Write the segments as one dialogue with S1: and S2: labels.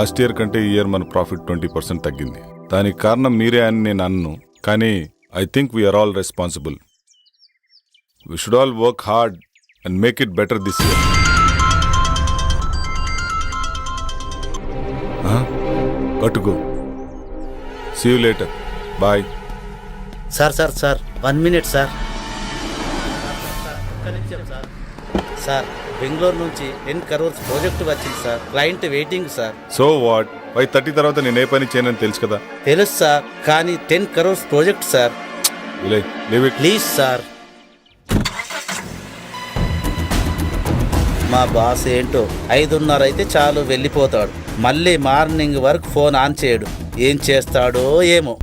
S1: Last year కంటే ఈ year మన ప్రాఫిట్ 20% తగ్గింది. దానికి కారణం మీరే అని నేను అన్ను, కానీ I think we are all responsible. We should all work hard and make it better this year. కట్టుకో. See you later. Bye.
S2: Sir 1 minute sir. Sir Bengaluru నుంచి 10 crores ప్రాజెక్ట్ వచ్చింది sir. Client waiting sir.
S1: So what? 5:30 తర్వాత నేను ఏ పని చేయనని తెలుసు కదా.
S2: తెలుసు సార్, కానీ 10 crores project sir.
S1: Leave it
S2: please sir. మా బాస్ ఏంటో 5:30 అయితే చాలు వెళ్ళిపోతాడు. మళ్ళీ మార్నింగ్ వరకు ఫోన్ ఆన్ చేయడు. ఏం చేస్తాడో ఏమో.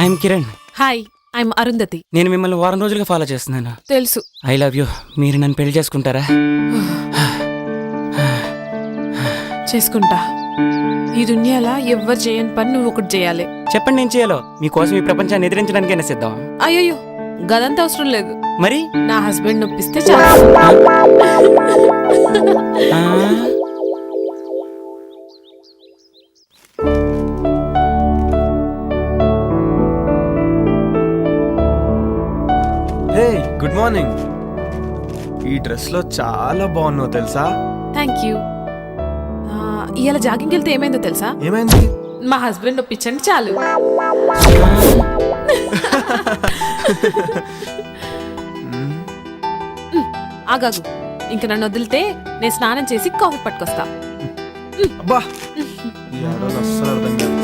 S3: I'm Kiran.
S4: Hi, I'm Arundhati.
S3: నేను మిమ్మల్ని వారం రోజులుగా ఫాలో చేస్తున్నాను.
S4: తెలుసు.
S3: I love you. మీరు నన్ను పెళ్లి చేసుకుంటారా?
S4: చేసుకుంటా. ఈ దునియాలో ఎవ్వరు చేయని పని నువ్వు ఒకటి చేయాలి.
S3: చెప్పండి, నేను చేయాలో. మీకోసం ఈ ప్రపంచాన్ని ఎదిరించడానికైనా సిద్ధం.
S4: అయ్యో, గదంతా అవసరం లేదు.
S3: మరి
S4: నా హస్బెండ్ నొప్పిస్తే చాలు.
S5: హే, గుడ్ మార్నింగ్. ఈ డ్రెస్ లో చాలా బాగున్నావు తెలుసా?
S4: Thank you. ఇవాళ జాగింగ్కి వెళ్తే ఏమైందో తెలుసా?
S5: ఏమైంది?
S4: మా హస్బెండ్ నొప్పించండి చాలు. ఆగాగు, ఇంక నన్ను వదిలితే నేను స్నానం చేసి కాఫీ పట్టుకొస్తా.
S5: అబ్బా, ఈ ఆడవాళ్ళు అస్సలు అర్థం కాదు.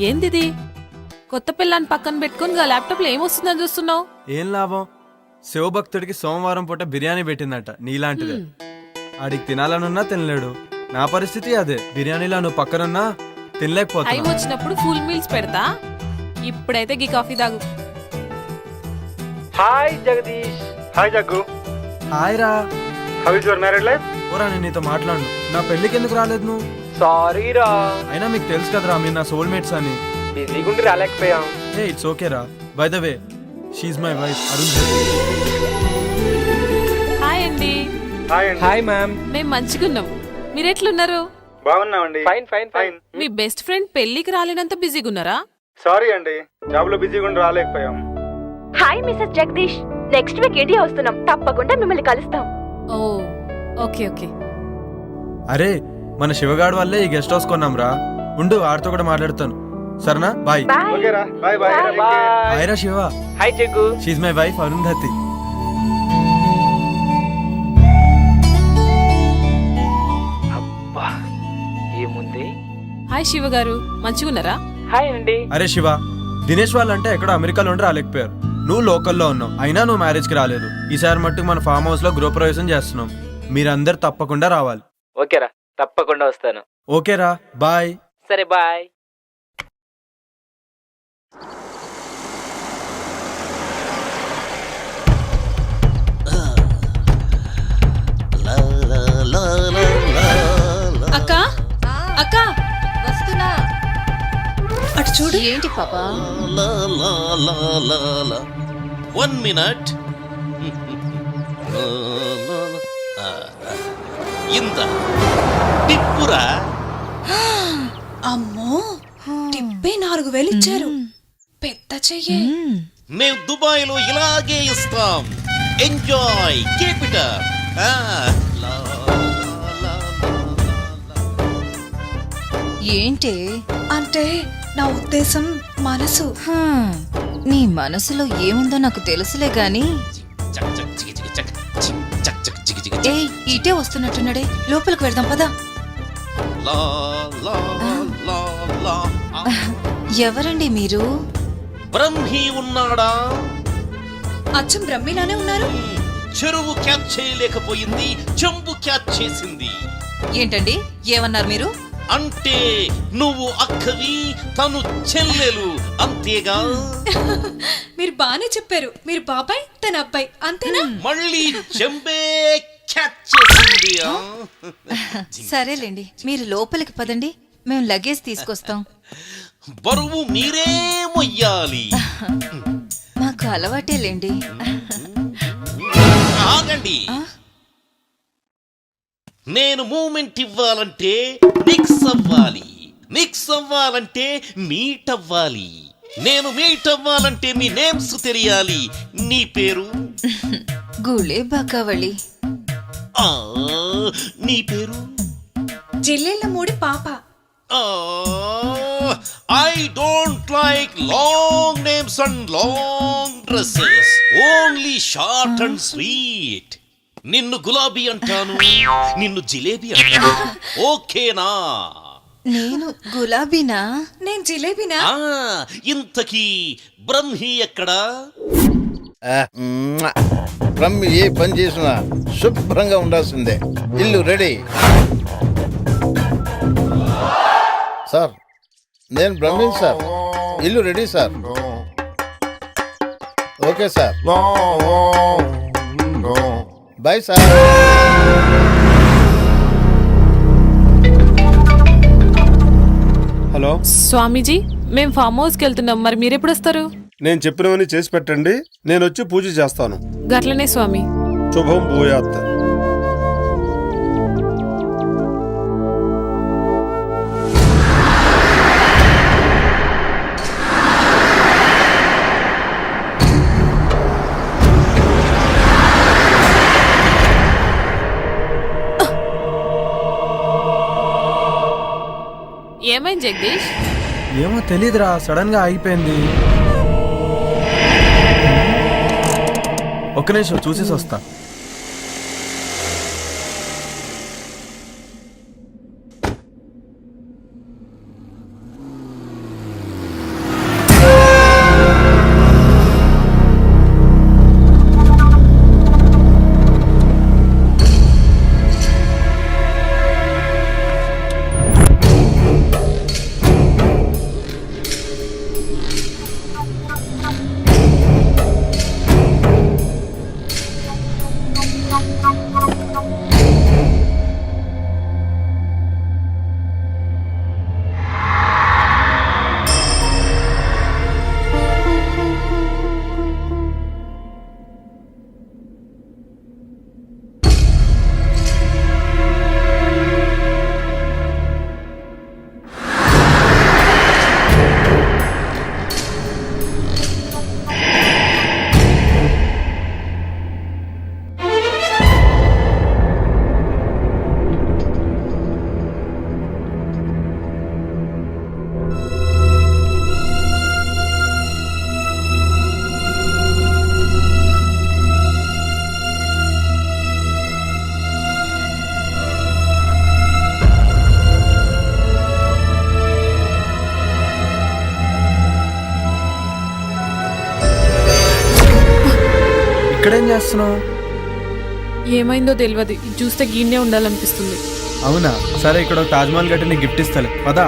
S4: ఏందిది కొత్త పిల్లని పక్కన పెట్టుకుని ల్యాప్టాప్ లో ఏమొస్తుందని చూస్తున్నావు?
S5: ఏం లాభం, శివభక్తుడికి సోమవారం పూట బిర్యానీ పెట్టిందట నీలాంటిదే. ఆడికి తినాలనున్నా తినలేడు. నా పరిస్థితి అదే, బిర్యానీలో నువ్వు పక్కనున్నా
S4: టైం
S5: తినలేకపోతున్నా.
S4: వచ్చినప్పుడు ఫుల్ మీల్స్ పెడతా, ఇప్పుడైతే గీ కాఫీ తాగు.
S6: Hi Jagadish. Hi Jaggu.
S5: Hi రా.
S6: How is your married life?
S5: ఓరా, నేను నీతో మాట్లాడు. నా పెళ్ళికి ఎందుకు రాలేదు నువ్వు?
S6: సారీ రా,
S5: అయినా మీకు తెలుసు కదరా మీరు నా సోల్మేట్స్ అని.
S6: బిజీగా ఉండి రాలేకపోయాం.
S5: ఏ ఇట్స్ ఓకే రా. By the way, she's my wife Arun.
S4: Hi అండి.
S6: హాయ్ అండి. Hi ma'am.
S4: మేము మంచిగున్నాం, మీరెట్లున్నారు?
S6: బాగున్నామండి. Fine fine fine.
S4: మీ బెస్ట్ ఫ్రెండ్ పెళ్లికి రాలేనంత బిజీగా ఉన్నారా?
S6: సారీ అండి, జాబ్ లో బిజీగా ఉండి రాలేకపోయాం.
S7: Hi mister Jagadish, next week India వస్తున్నాం, తప్పకుండా మిమ్మల్ని కలుస్తాం.
S4: ఓ ఓకే ఓకే.
S5: అరే, మన శివగాడు వల్లే ఈ గెస్ట్ హౌస్ కొన్నాం రా. ఉండు, ఆడితో కూడా మాట్లాడతాను. సరేనా? బాయ్.
S7: బాయ్.
S6: ఓకే రా, బాయ్ బాయ్.
S5: హాయ్ రా Shiva.
S6: Hi Jaggu.
S5: She's my wife Arundhati.
S6: అబ్బా ఏముంది.
S4: హాయ్ శివ గారు, మంచిగున్నారా?
S6: హాయ్ అండి.
S5: అరే శివ, దినేష్ వాళ్ళంటే ఎక్కడో అమెరికాలో ఉండి రాలేకపోయారు. నువ్వు లోకల్లో ఉన్నావు, అయినా నువ్వు మ్యారేజ్కి రాలేదు. ఈసారి మట్టుకు మన ఫామ్ హౌస్ లో గృహప్రవేశం చేస్తున్నాం. మీరందరు తప్పకుండా రావాలి.
S8: ఓకేరా, తప్పకుండా వస్తాను.
S5: ఓకేరా, బాయ్.
S8: సరే బాయ్.
S4: అక్క అక్క
S9: వస్తున్నా.
S4: అటు చూడు.
S9: ఏంటి పాపా?
S10: 1 minute. ఇంత టిప్పురా.
S9: అమ్మో, టిప్పే 4000 ఇచ్చారు. పెద్ద చెయ్యే.
S10: మేం దుబాయ్ లో ఇలాగే ఇస్తాం. Enjoy, keep it up.
S9: ఏంటి అంటే నా ఉద్దేశం మనసు. నీ మనసులో ఏముందో నాకు తెలుసులే గాని. ఏ ఇటే వస్తున్నట్టున్నాడే, లోపలికి వెళ్దాం పదా. ఎవరండి మీరు?
S10: బ్రహ్మి ఉన్నాడా?
S9: అచ్చం బ్రహ్మిలానే ఉన్నారు.
S10: చెరువు క్యాచ్ చేయలేకపోయింది, చెంబు క్యాచ్ చేసింది.
S9: ఏంటండి ఏమన్నారు మీరు?
S10: అంటే నువ్వు అక్కవి, తను చెల్లెలు, అంతేగా?
S9: మీరు బానే చెప్పారు. మీరు బాబాయ్, తన అబ్బాయి, అంతేనా?
S10: మళ్ళీ చెంబే క్యాచ్ చేసింది.
S9: సరేలేండి, మీరు లోపలికి పదండి, మేము లగేజ్ తీసుకొస్తాం.
S10: బరువు మీరే మొయ్యాలి.
S9: మాకు అలవాటేలేండి.
S10: ఆగండి. నేను మూమెంట్ ఇవ్వాలంటే మిక్స్ అవ్వాలి, మిక్స్ అవ్వాలంటే మీట్ అవ్వాలి, నేను మీట్ అవ్వాలంటే మీ నేమ్స్ తెలియాలి. నీ పేరు?
S9: గుళే బాకావళి.
S10: నీ పేరు?
S9: జిల్లెళ్ళ మూడి పాప.
S10: I don't like long names and long dresses, only short and sweet. నిన్ను గులాబీ అంటాను, నిన్ను జిలేబీ అంటాను. ఓకేనా?
S9: నేను గులాబీనా? నేను జిలేబీనా?
S10: ఇంతకీ బ్రహ్మి ఎక్కడా?
S11: బ్రహ్మి ఏ పని చేసినా శుభ్రంగా ఉండాల్సిందే. ఇల్లు రెడీ. సార్, నేను బ్రహ్మిన్ సార్. ఇల్లు ready sir. Okay sir, bye sir.
S6: Hello
S4: Swamiji, మేము ఫామ్ హౌస్కి వెళ్తున్నాం, మరి మీరెప్పుడు వస్తారు?
S6: నేను చెప్పినవన్నీ చేసి పెట్టండి, నేను వచ్చి పూజ చేస్తాను.
S4: గట్లనే స్వామి.
S6: శుభం భూయాత్.
S4: ఏమైంది జగదీష్?
S5: ఏమో తెలీదురా, సడన్ గా ఆగిపోయింది. ఒక్క నిమిషం చూసేసి వస్తా. చేస్తున్నావు?
S4: ఏమైందో తెలియదు, ఇది చూస్తే గీన్నే ఉండాలనిపిస్తుంది.
S5: అవునా, సరే ఇక్కడ ఒక తాజ్మహల్ గట్టి నీకు గిఫ్ట్ ఇస్తాలే. పదా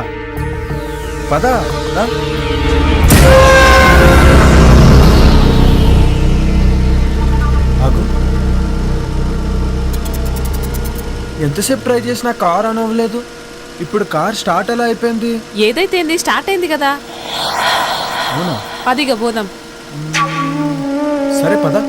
S5: పదా దా. ఆగు. ఎంతసేపు ట్రై చేసినా కార్ ఆన్ అవ్వలేదు. ఇప్పుడు కార్ స్టార్ట్ ఎలా అయిపోయింది?
S4: ఏదైతే ఏంది, స్టార్ట్ అయింది కదా.
S5: అవునా,
S4: పదిగా పోదాం.
S5: సరే పదా.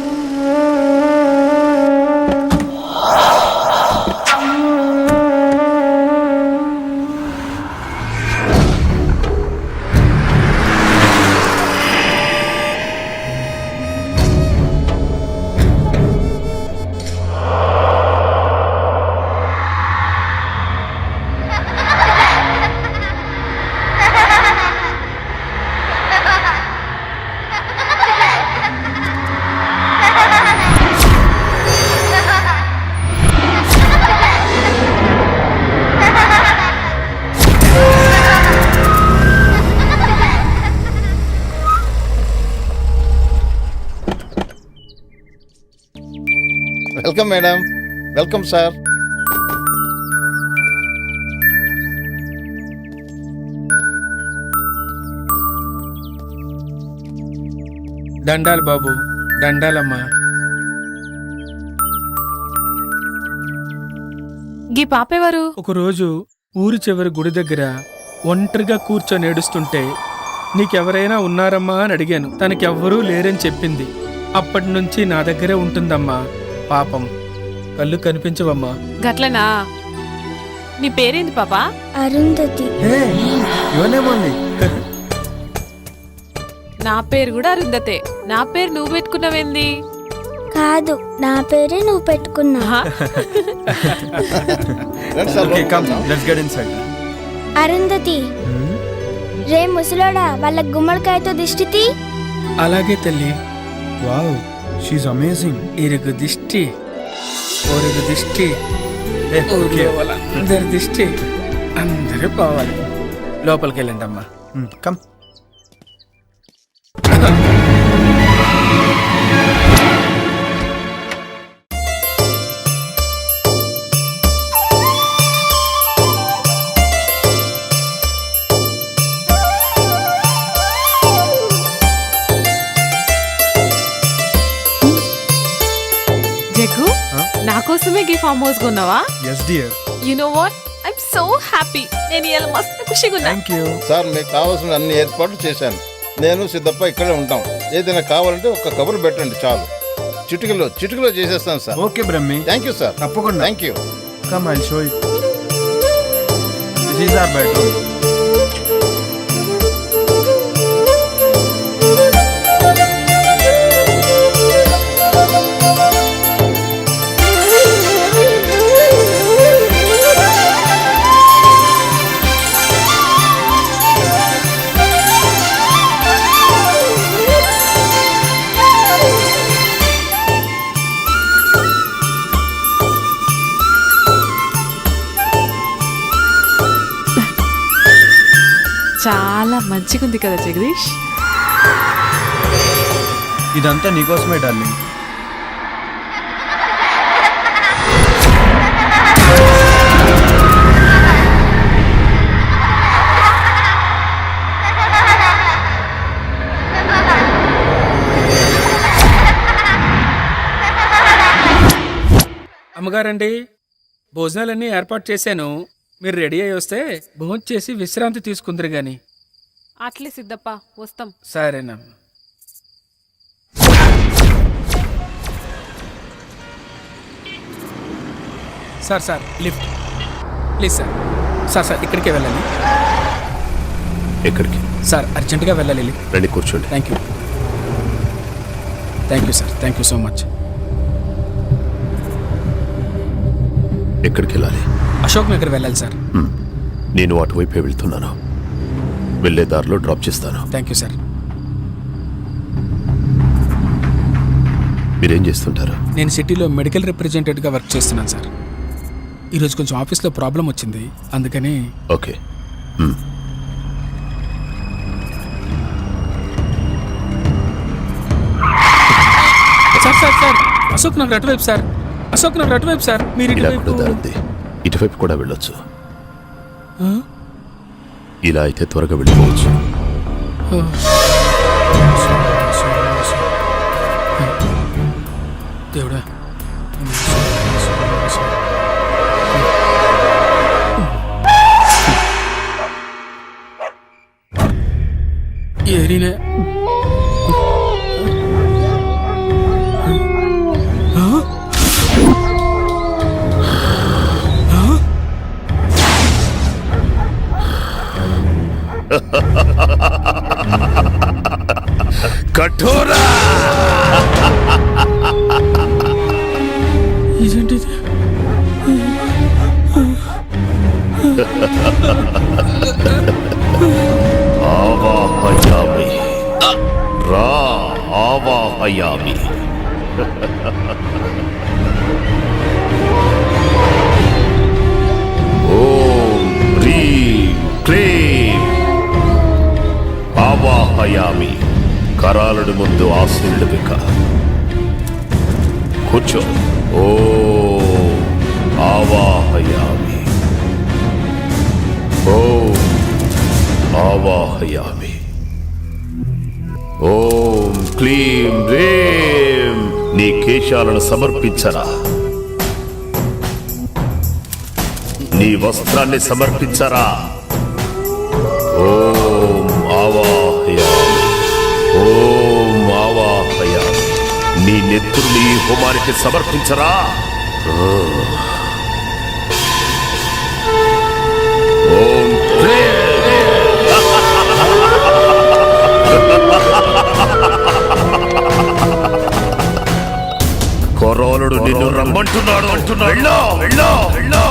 S11: Welcome madam. Welcome sir.
S12: దండాలు బాబు, దండాలమ్మా.
S4: గీ పాపేవారు?
S12: ఒకరోజు ఊరి చివరి గుడి దగ్గర ఒంటరిగా కూర్చొని ఏడుస్తుంటే నీకెవరైనా ఉన్నారమ్మా అని అడిగాను. తనకెవ్వరూ లేరని చెప్పింది. అప్పటి నుంచి నా దగ్గరే ఉంటుందమ్మా. పాపం, కళ్ళు కనిపించవమ్మా.
S4: గట్లనా? నీ పేరేంది పాపా?
S7: అరుంధతి.
S4: నా పేరు కూడా అరుంధతే. నా పేరు నువ్వు పెట్టుకున్నావేంది?
S7: కాదు, నా పేరే నువ్వు పెట్టుకున్నా. అరుంధతి, రే ముసలోడా, వాళ్ళ గుమ్మడికాయతో దిష్టితి.
S12: అలాగే తల్లి.
S5: Wow, she's amazing.
S12: ఇరుగు దిష్టి, ఒరుగు దిష్టి, ఊర్లో వాళ్ళందరి దిష్టి అందరూ పోవాలి. లోపలికి వెళ్ళండి అమ్మా.
S5: కమ్.
S4: జగ్గు, నా కోసమే గీ ఫామ్ హౌస్ కొన్నావా?
S5: Yes dear.
S4: You know what, I'm so happy. నేను ఇలా మస్తు ఖుషిగా ఉన్నా.
S5: థ్యాంక్ యూ
S11: సార్, మీకు కావాల్సిన అన్ని ఏర్పాట్లు చేశాను. నేను సిద్ధప్ప ఇక్కడే ఉంటాం. ఏదైనా కావాలంటే ఒక్క కబురు పెట్టండి చాలు. చిటికలో చేసేస్తాను sir.
S5: Okay Brahmi.
S11: Thank you sir.
S5: తప్పకుండా.
S11: Thank you.
S5: Come, I'll show you. This is our bedroom.
S4: చాలా మంచిగా ఉంది కదా జగదీష్.
S5: ఇదంతా నీకోసమే డార్లింగ్.
S12: అమ్మగారండి, భోజనాలన్నీ ఏర్పాటు చేశాను. మీరు రెడీ అయ్యి వస్తే భోజనం చేసి విశ్రాంతి తీసుకుందరు గాని.
S4: అట్లే సిద్ధప్ప, వస్తాం.
S12: సరేనమ్మా. Sir lift please sir. Sir ఇక్కడికే వెళ్ళాలి.
S10: ఎక్కడికి?
S12: సార్ అర్జెంటుగా వెళ్ళాలి.
S10: రండి, కూర్చోండి.
S12: Thank you sir. Thank you so much.
S10: ఎక్కడికి వెళ్ళాలి?
S12: అశోక్ నగర్ వెళ్ళాలి సార్.
S10: నేను అటువైపే వెళ్తున్నాను. వెళ్ళే దారిలో డ్రాప్ చేస్తాను.
S12: Thank you sir.
S10: మీరేం చేస్తుంటారు?
S12: నేను సిటీలో మెడికల్ రిప్రజెంటేటివ్గా వర్క్ చేస్తున్నాను సార్. ఈరోజు కొంచెం ఆఫీస్లో ప్రాబ్లం వచ్చింది, అందుకని.
S10: ఓకే.
S12: సార్ అశోక్ నగర్ అటువైపు సార్. అశోక్ నగర్ అటువైపు సార్. మీరు ఇటువైపు.
S10: ఇటువైపు కూడా వెళ్ళొచ్చు.
S12: ఆ?
S10: ఇలా అయితే త్వరగా వెళ్ళిపోవచ్చు.
S12: దేవుడా. ఏరినే.
S10: కఠోరా
S12: ఇదేంటిది?
S10: ఆవాహయామి రా ఆవాహయామి. ఓం హ్రీం క్లీం ఆవాహయామి. కరాలుడి ముందు ఆశీనుడు బిక కూర్చో. ఓం ఆవాహయామి. ఓం ఆవాహయామి. ఓం క్లీం రేం. నీ కేశాలను సమర్పించరా. నీ వస్త్రాన్ని సమర్పించరా. ఓం ఆవాహయామి. ఓం ఆవాహయామి. నీ నెత్తుర్ని హోమానికి సమర్పించరా. ఓం కొరోలుడు నిన్ను రమ్మంటున్నాడు. వెళ్ళో వెళ్ళో వెళ్ళో.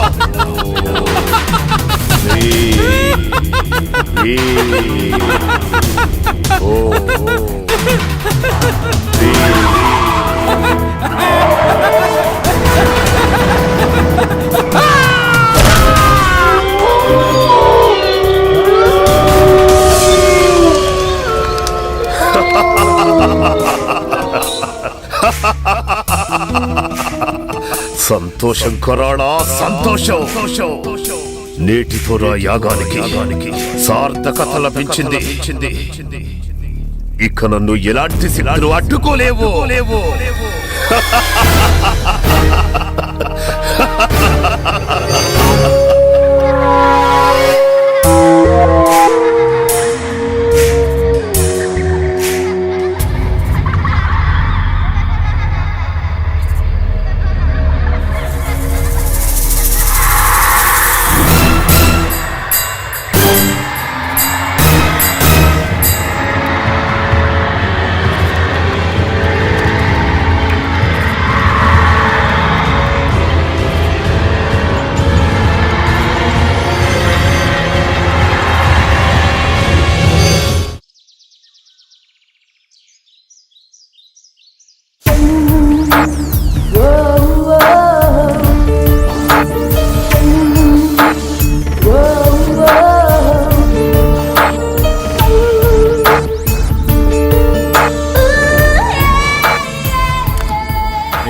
S10: సంతోషం కొరాడా, సంతోషం. నేటితో నా యాగానికి సార్థకత లభించింది. ఇక నన్ను ఎలాంటి సిలాలు అడ్డుకోలేవు.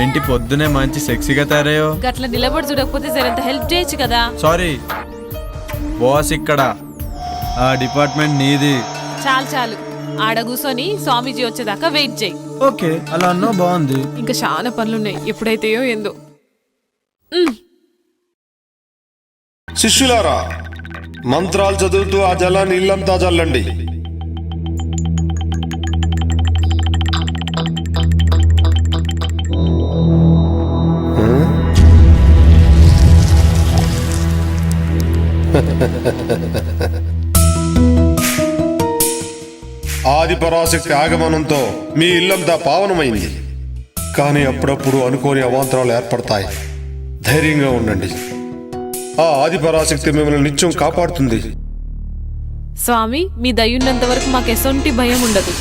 S5: ఏంటి పొద్దునే మంచి సెక్సీగా తయారయ్యో.
S4: గట్ల నిలబడి చూడకపోతే సరంత హెల్ప్ చేయొచ్చు కదా.
S5: సారీ బాస్, ఇక్కడ ఆ డిపార్ట్మెంట్ నీది.
S4: చాలు ఆడ కూర్చొని స్వామీజీ వచ్చేదాకా వెయిట్ చేయి.
S5: ఓకే, అలా అన్నా బాగుంది.
S4: ఇంకా చాలా పనులున్నాయి, ఎప్పుడైతేయో ఏందో.
S6: శిష్యులారా, మంత్రాలు చదువుతూ ఆ జలాన్ని ఇల్లంతా చల్లండి. ఆది పరాశక్తి ఆగమనంతో మీ ఇల్లంతా పావనమైంది. కానీ అప్పుడప్పుడు అనుకోని అవాంతరాలు ఏర్పడతాయి. ధైర్యంగా ఉండండి. ఆ ఆది పరాశక్తి మిమ్మల్ని నిత్యం కాపాడుతుంది.
S4: స్వామి, మీ దయ్యున్నంత వరకు మాకు ఎసొంటి భయం ఉండదు.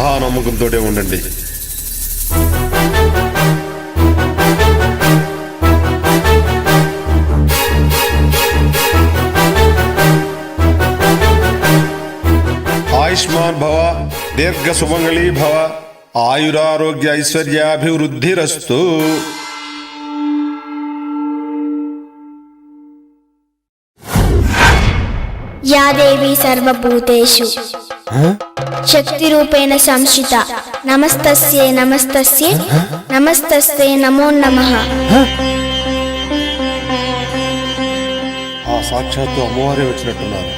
S6: ఆ నమ్మకంతోటే ఉండండి. ఆయుష్మాన్ భవ, దీర్ఘ సుమంగళీ భవ, ఆయురారోగ్య ఐశ్వర్యాభివృద్ధిరస్తు.
S7: యా దేవి సర్వభూతేషు శక్తి రూపేణ సంస్థిత నమస్తస్యే నమస్తస్యే నమస్తస్యే నమో నమః.
S6: ఆ సాక్షాత్తు అమ్మవారే వచ్చినట్టున్నారు.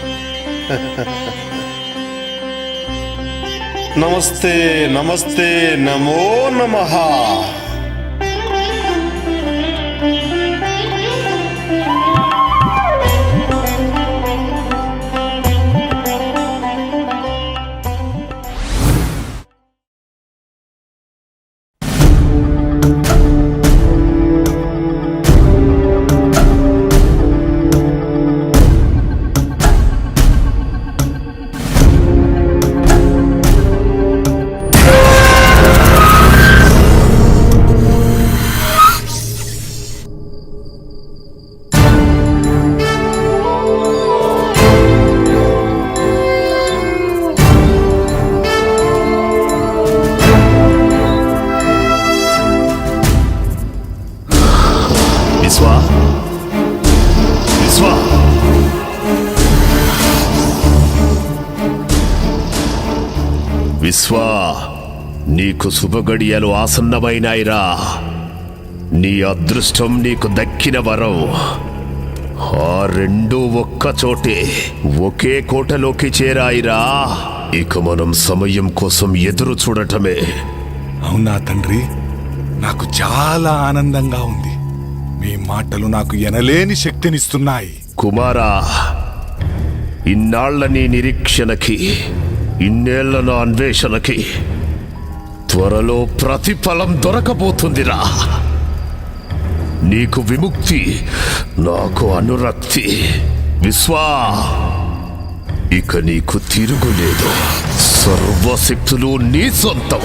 S6: నమస్తే నమస్తే నమో నమః.
S10: విశ్వా, నీకు శుభగడియలు ఆసన్నమైనాయిరా. నీ అదృష్టం నీకు దక్కిన వరం. ఆ రెండూ ఒక్కచోటే ఒకే కోటలోకి చేరాయిరా. ఇక మనం సమయం కోసం ఎదురు చూడటమే.
S1: అవునా తండ్రి, నాకు చాలా ఆనందంగా ఉంది. మీ మాటలు నాకు ఎనలేని శక్తినిస్తున్నాయి.
S10: కుమారా, ఇన్నాళ్ల నీ నిరీక్షణకి, ఇన్నేళ్ల నా అన్వేషణకి త్వరలో ప్రతిఫలం దొరకబోతుందిరా. నీకు విముక్తి, నాకు అనురక్తి. విశ్వా, ఇక నీకు తిరుగులేదు. సర్వశక్తులు నీ సొంతం.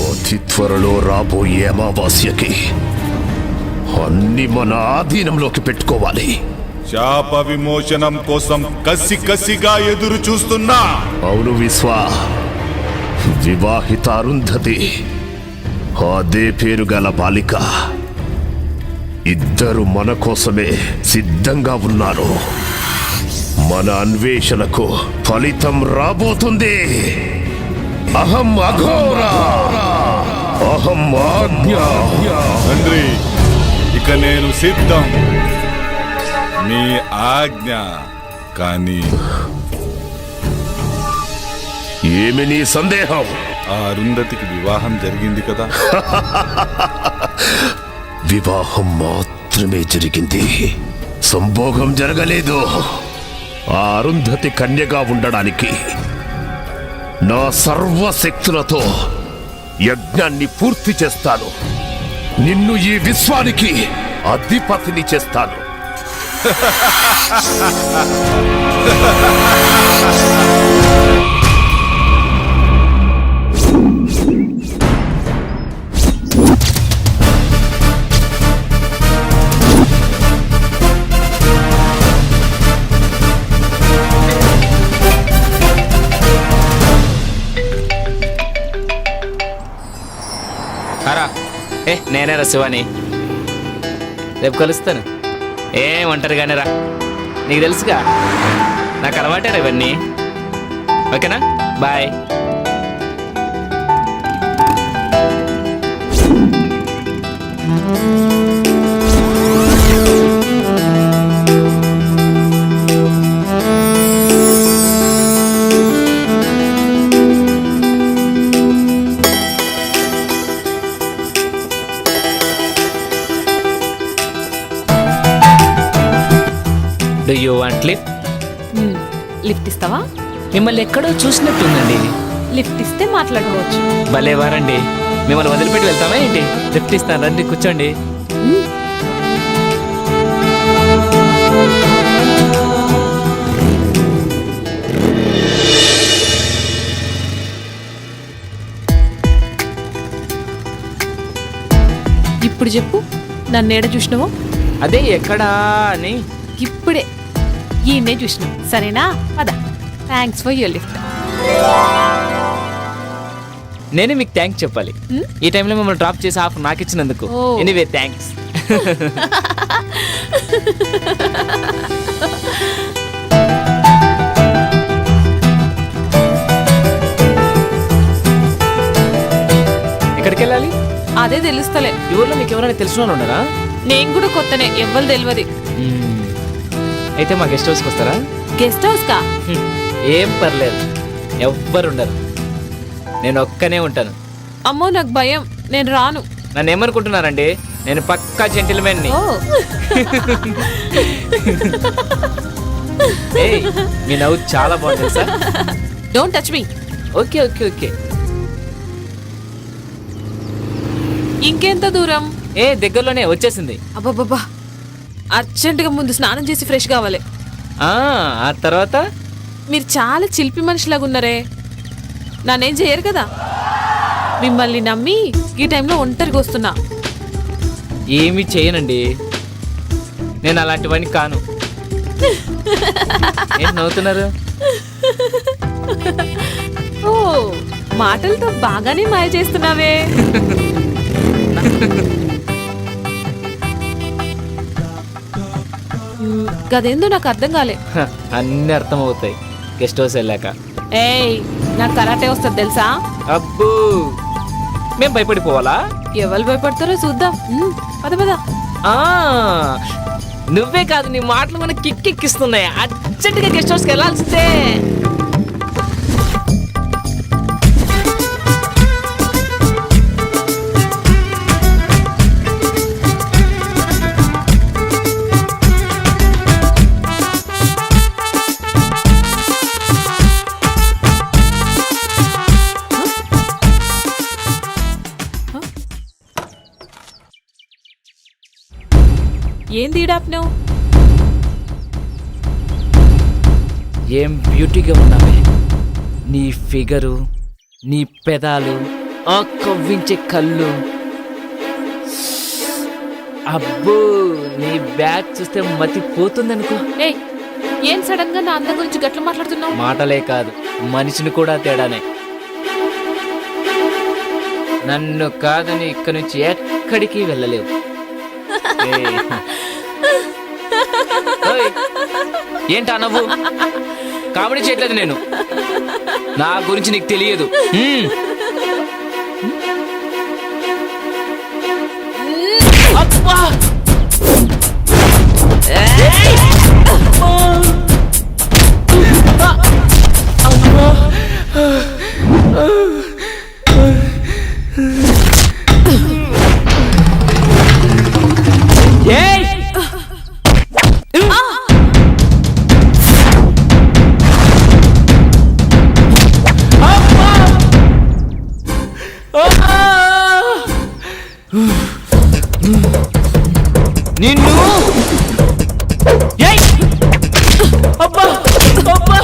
S10: అతి త్వరలో రాబోయే అమావాస్యకి అన్ని మన ఆధీనంలోకి పెట్టుకోవాలి.
S1: శాప విమోచనం కోసం కసిగా ఎదురు చూస్తున్నా.
S10: అవును విశ్వా, వివాహిత అరుంధతి, అదే పేరు గల బాలిక, ఇద్దరు మన కోసమే సిద్ధంగా ఉన్నారు. మన అన్వేషణకు ఫలితం రాబోతుంది. అహం అఘోరా, అహం ఆజ్ఞ.
S1: తండ్రి, ఇక నేను సిద్ధం. మీ ఆజ్ఞ. కానీ
S10: ఏమి నీ సందేహం?
S1: ఆ అరుంధతికి వివాహం జరిగింది కదా?
S10: వివాహం మాత్రమే జరిగింది, సంభోగం జరగలేదు. ఆ అరుంధతి కన్యగా ఉండడానికి నా సర్వశక్తులతో యజ్ఞాన్ని పూర్తి చేస్తాను. నిన్ను ఈ విశ్వానికి అధిపతిని చేస్తాను.
S8: నేనేరా శివాని, రేపు కలుస్తాను. ఒంటరిగానే రా, నీకు తెలుసుగా నాకు అలవాటేరా ఇవన్నీ. ఓకేనా? Bye. Do you want lift?
S4: Lift ఇస్తావా?
S8: మిమ్మల్ని ఎక్కడో చూసినట్టుందండి.
S4: లిఫ్ట్ ఇస్తే మాట్లాడుకోవచ్చు.
S8: భలే వారండి, మిమ్మల్ని వదిలిపెట్టి వెళ్తామా ఏంటి? లిఫ్ట్ ఇస్తాను, రండి కూర్చోండి.
S4: ఇప్పుడు చెప్పు, నన్ను ఏడ చూసినావో?
S8: అదే ఎక్కడా అని.
S4: ఇప్పుడే ఈయన్నే చూసినావు. సరేనా? పద. Thanks for your lift.
S8: నేనే మీకు థ్యాంక్స్ చెప్పాలి. ఈ టైంలో మిమ్మల్ని డ్రాప్ చేసి ఆఫ్ నాకు ఇచ్చినందుకు. Anyway thanks. ఎక్కడికి వెళ్ళాలి?
S4: అదే తెలుస్తలే.
S8: ఈ ఊర్లో మీకు ఎవరైనా తెలిసిన వాళ్ళు ఉన్నారా?
S4: నేను కూడా కొత్తనే, ఎవ్వరు తెలియదు.
S8: అయితే మా గెస్ట్ హౌస్కి వస్తారా?
S4: గెస్ట్ హౌస్ కా?
S8: ఏం పర్లేదు, ఎవ్వరు ఉండరు, నేను ఒక్కనే ఉంటాను.
S4: అమ్మో నాకు భయం, నేను రాను.
S8: నన్ను ఏమనుకుంటున్నారండి, నేను పక్కా జెంటిల్మెన్ని. ఏయ్, మీ నవ్వు చాలా బాగుంది sir.
S4: Don't touch me.
S8: Okay okay okay.
S4: ఇంకెంత దూరం?
S8: దగ్గరలోనే వచ్చేసింది.
S4: అబ్బాబ్బా, అర్జెంటుగా ముందు స్నానం చేసి ఫ్రెష్ కావాలి.
S8: ఆ తర్వాత?
S4: మీరు చాలా చిలిపి మనిషిలాగా ఉన్నారే, నానేం చేయరు కదా. మిమ్మల్ని నమ్మి ఈ టైంలో ఒంటరిగా వస్తున్నా.
S8: ఏమీ చేయనండి, నేను అలాంటివన్నీ కాను. ఏంటి నవ్వుతున్నారు?
S4: ఓ, మాటలతో బాగానే మాయ చేస్తున్నావే. గదేందో నాకు అర్థం కాలే.
S8: అన్ని అర్థమవుతాయి గెస్ట్ హౌస్ వెళ్ళాక.
S4: ఏయ్, నాకు కరాటే వస్తుంది తెలుసా?
S8: అబ్బో, మేము భయపడిపోవాలా?
S4: ఎవరు భయపడతారో చూద్దాం. పద పద.
S8: నువ్వే కాదు, నీ మాటలు మనకి కిక్కెక్కిస్తున్నాయి. అర్జెంటుగా గెస్ట్ హౌస్కి వెళ్ళాల్సిందే.
S4: ఏంది ఈడాప్నావు?
S8: ఏం బ్యూటీగా ఉన్నావే, నీ ఫిగరు, నీ పెదాలు, ఆ కవ్వించే కళ్ళు. అబ్బో, నీ బ్యాగ్ చూస్తే మతి పోతుందనుకో.
S4: ఏయ్, ఏం సడన్ గా నా అందం గురించి గట్ల మాట్లాడుతున్నావు?
S8: మాటలే కాదు, మనిషిని కూడా తేడానే. నన్ను కాదని ఇక్కడి నుంచి ఎక్కడికి వెళ్ళలేవు. ఏంటా నవ్వు? కామెడీ చేయట్లేదు నేను, నా గురించి నీకు తెలియదు. అబ్బా! నిన్ను అబ్బా అబ్బా అబ్బా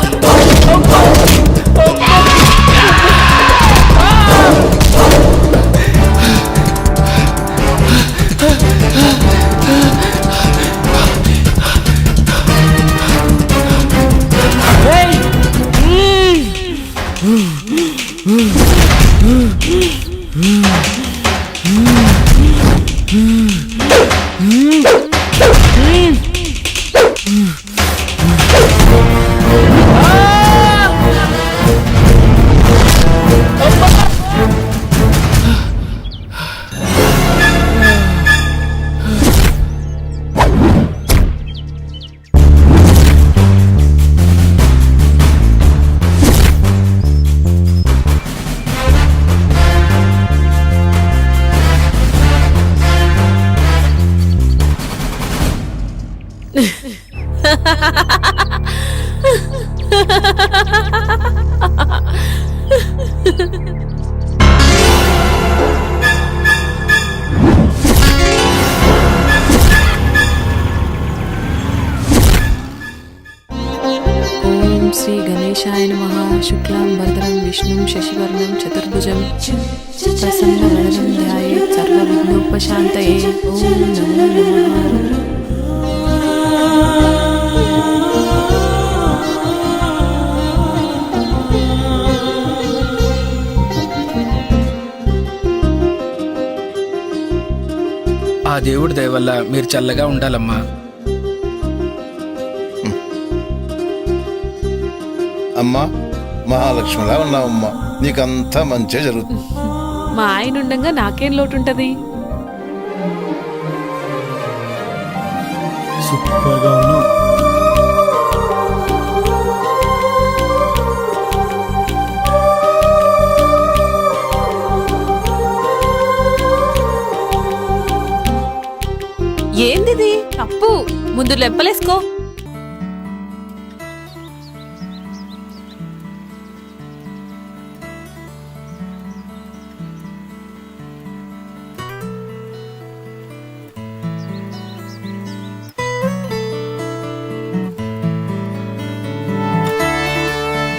S4: శ్రీ గణేశాయ నమః. శుక్లాం వరదరం విష్ణుం శశివర్ణం చతుర్భుజం ప్రసన్నవదనం ధ్యాయేత్ సర్వవిఘ్నోపశాంతయే. ఓం నమో నమః.
S12: ఆ దేవుడి దయ వల్ల మీరు చల్లగా ఉండాలమ్మా.
S11: అమ్మా మహాలక్ష్మిలా ఉన్నావమ్మా, నీకంతా మంచిగా జరుగుతుంది.
S4: మా ఆయన ఉండగా నాకేం లోటు ఉంటది.
S5: సూపర్గా ఉన్నావు.
S4: ఏందిది తప్పు, ముందు లెంపలేసుకో.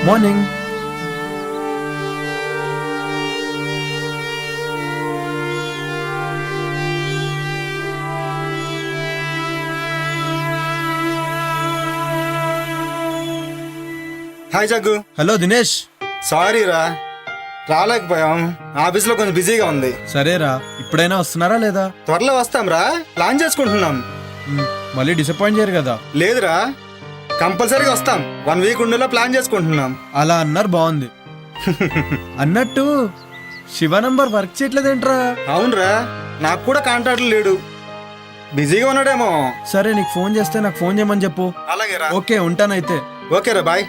S5: Morning.
S13: Hi Jaggu.
S5: Hello Dinesh.
S13: Sorry రా, రాలేకపోయాం. ఆఫీస్లో కొంచెం బిజీగా ఉంది.
S5: సరేరా, ఇప్పుడైనా వస్తున్నారా లేదా?
S13: త్వరలో వస్తాం రా, ప్లాన్ చేసుకుంటున్నాం.
S5: మళ్ళీ డిసప్పాయింట్ చేయరు కదా?
S13: లేదురా, కంపల్సరీగా వస్తాం. 1 వీక్ ఉండేలా ప్లాన్ చేసుకుంటున్నాం.
S5: అలా అన్నారు, బాగుంది. అన్నట్టు శివ నంబర్ వర్క్ చేయట్లేదేంట్రా?
S13: అవునరా, నాకు కూడా కాంటాక్ట్ లేడు, బిజీగా ఉన్నాడేమో.
S5: సరే, నీకు ఫోన్ చేస్తే నాకు ఫోన్ చేయమని చెప్పు.
S13: అలాగే రా.
S5: ఓకే, ఉంటానైతే.
S13: ఓకే రా, బాయ్.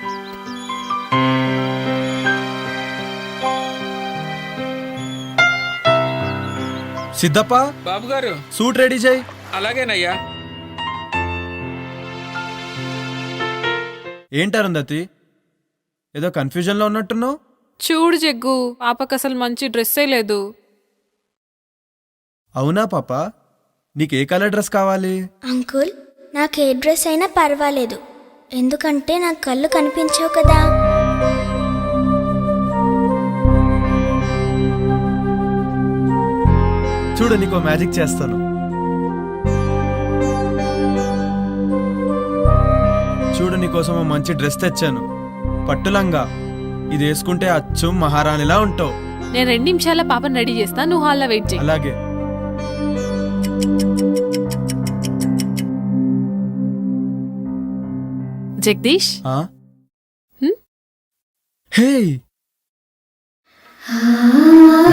S5: సిద్ధప్ప,
S12: బాబు గారు
S5: సూట్ రెడీ చేయి.
S12: అలాగేనయ్యా.
S5: ఏంటారుందతి, ఏదో కన్ఫ్యూజన్లో ఉన్నట్టున్నావు?
S4: చూడు జగ్గు, పాపకు అసలు మంచి డ్రెస్సే లేదు.
S5: అవునా పాప, నీకు ఏ కలర్ డ్రెస్ కావాలి?
S14: అంకుల్, నాకు ఏ డ్రెస్ అయినా పర్వాలేదు, ఎందుకంటే నాకు కళ్ళు కనిపించవు కదా.
S5: చూడు, నీకో మ్యాజిక్ చేస్తాను. చూడు, నీకోసం ఓ మంచి డ్రెస్ తెచ్చాను, పట్టులంగా. ఇది వేసుకుంటే అచ్చం మహారాణిలా ఉంటావు.
S4: నేను 2 నిమిషాల పాపను రెడీ చేస్తా, నువ్వు హాల్లో వెయిట్ చేయి.
S5: అలాగే.
S4: జగదీష్,
S5: హే,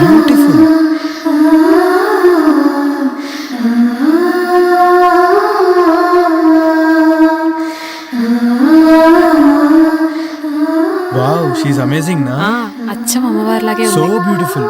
S5: బ్యూటిఫుల్. వావ్, షీఈ్ అమేజింగ్ నా?
S4: అచ్చం అమ్మవారిలాగే
S5: సో
S4: ఉంది.
S5: బ్యూటిఫుల్.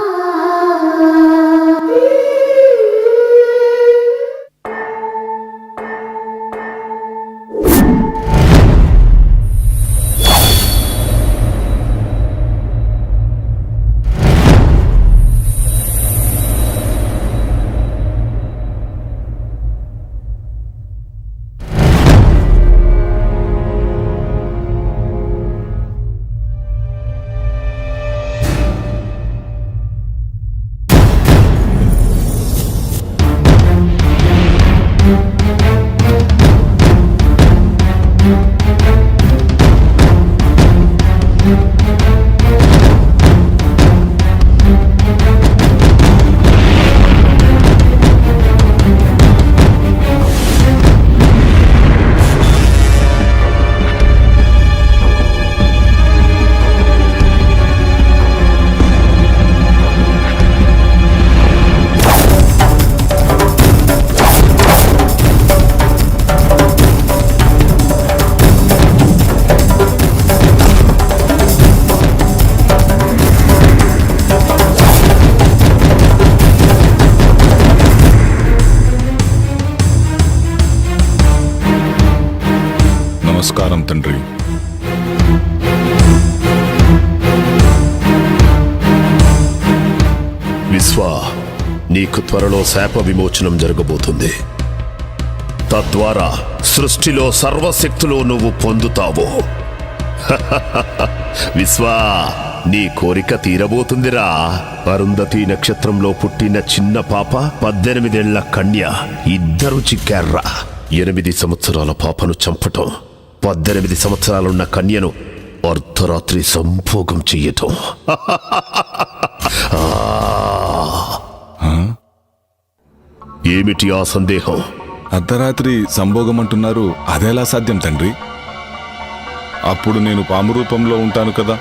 S1: నమస్కారం తండ్రి.
S15: విశ్వ, నీకు త్వరలో శాప విమోచనం జరగబోతుంది. తద్వారా సృష్టిలో సర్వశక్తులు నువ్వు పొందుతావు. విశ్వ, నీ కోరిక తీరబోతుందిరా. అరుంధతి నక్షత్రంలో పుట్టిన చిన్న పాప, 18 ఏళ్ల కన్య, ఇద్దరు చిక్కార్రా. 8 సంవత్సరాల పాపను చంపటం, 18 సంవత్సరాలున్న కన్యను అర్ధరాత్రి సంభోగం చెయ్యటం. ఏమిటి ఆ సందేహం?
S1: అర్ధరాత్రి సంభోగం అంటున్నారు, అదెలా సాధ్యం తండ్రి? అప్పుడు నేను పాము రూపంలో ఉంటాను కదా.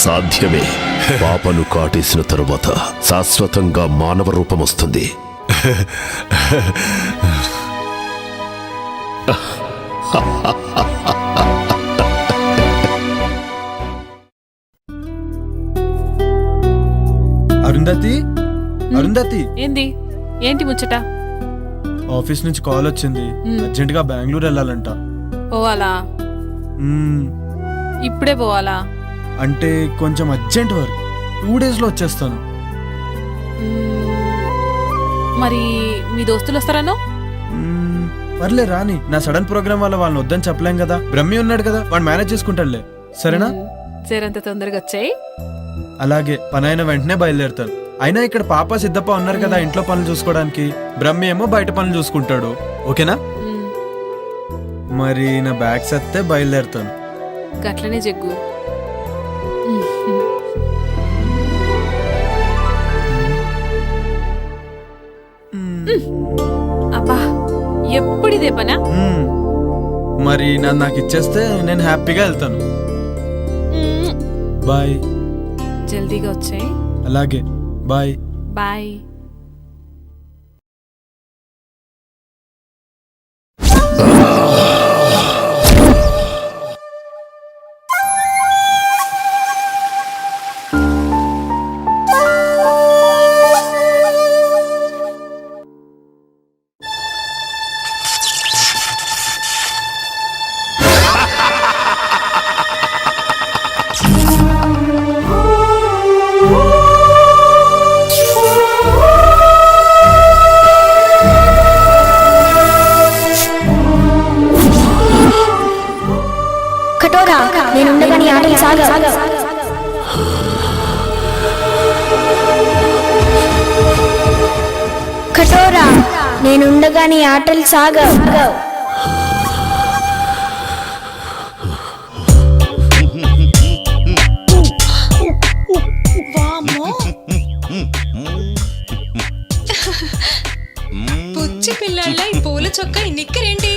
S15: సాధ్యమే. పాపను కాటేసిన తరువాత శాశ్వతంగా మానవ రూపం వస్తుంది.
S5: అరుంధతి, అరుంధతి,
S4: ఏంది? ఏంటి ముచ్చట?
S5: ఆఫీస్ నుంచి కాల్ వచ్చింది. అర్జెంట్ గా బెంగళూరు వెళ్ళాలంట.
S4: పోవాలా? ఇప్పుడే పోవాలా?
S5: అంటే కొంచెం అర్జెంట్ వర్క్, 2 days లో వచ్చేస్తాను.
S4: మరి మీ దోస్తులు వస్తారనో?
S5: పర్లే రాని. నా సడన్ ప్రోగ్రామ్ వల్ల వాళ్ళని వద్దని చెప్పలేం కదా. బ్రహ్మి ఉన్నాడు కదా, వాడు మేనేజ్ చేసుకుంటాడులే. సరేనా?
S4: సేరంత తొందరగా వచ్చాయి.
S5: అలాగే, పని అయిన వెంటనే బయలుదేరుతాను. అయినా ఇక్కడ పాప సిద్ధప్ప ఉన్నారు కదా ఇంట్లో పనులు చూసుకోవడానికి. బ్రహ్మి ఏమో బయట పనులు చూసుకుంటాడు. ఓకేనా? మరి నా బ్యాగ్ సత్తే బయలుదేరుతాను.
S4: గట్లనే జగ్గు. అబ్బా, ఎప్పుడిదే పనా?
S5: మరి నాకు ఇచ్చేస్తే నేను హ్యాపీగా వెళ్తాను. బాయ్.
S4: జల్దీగా వచ్చాయి.
S5: అలాగే, బాయ్.
S4: బాయ్.
S14: నేనుండగా నీ ఆటలు సాగవు. కఠోరా, నేనుండగా నీ ఆటలు సాగవు.
S9: పుచ్చి పిల్లళ్ళ ఈ పూల చొక్క ఈ నిక్కరేంటి?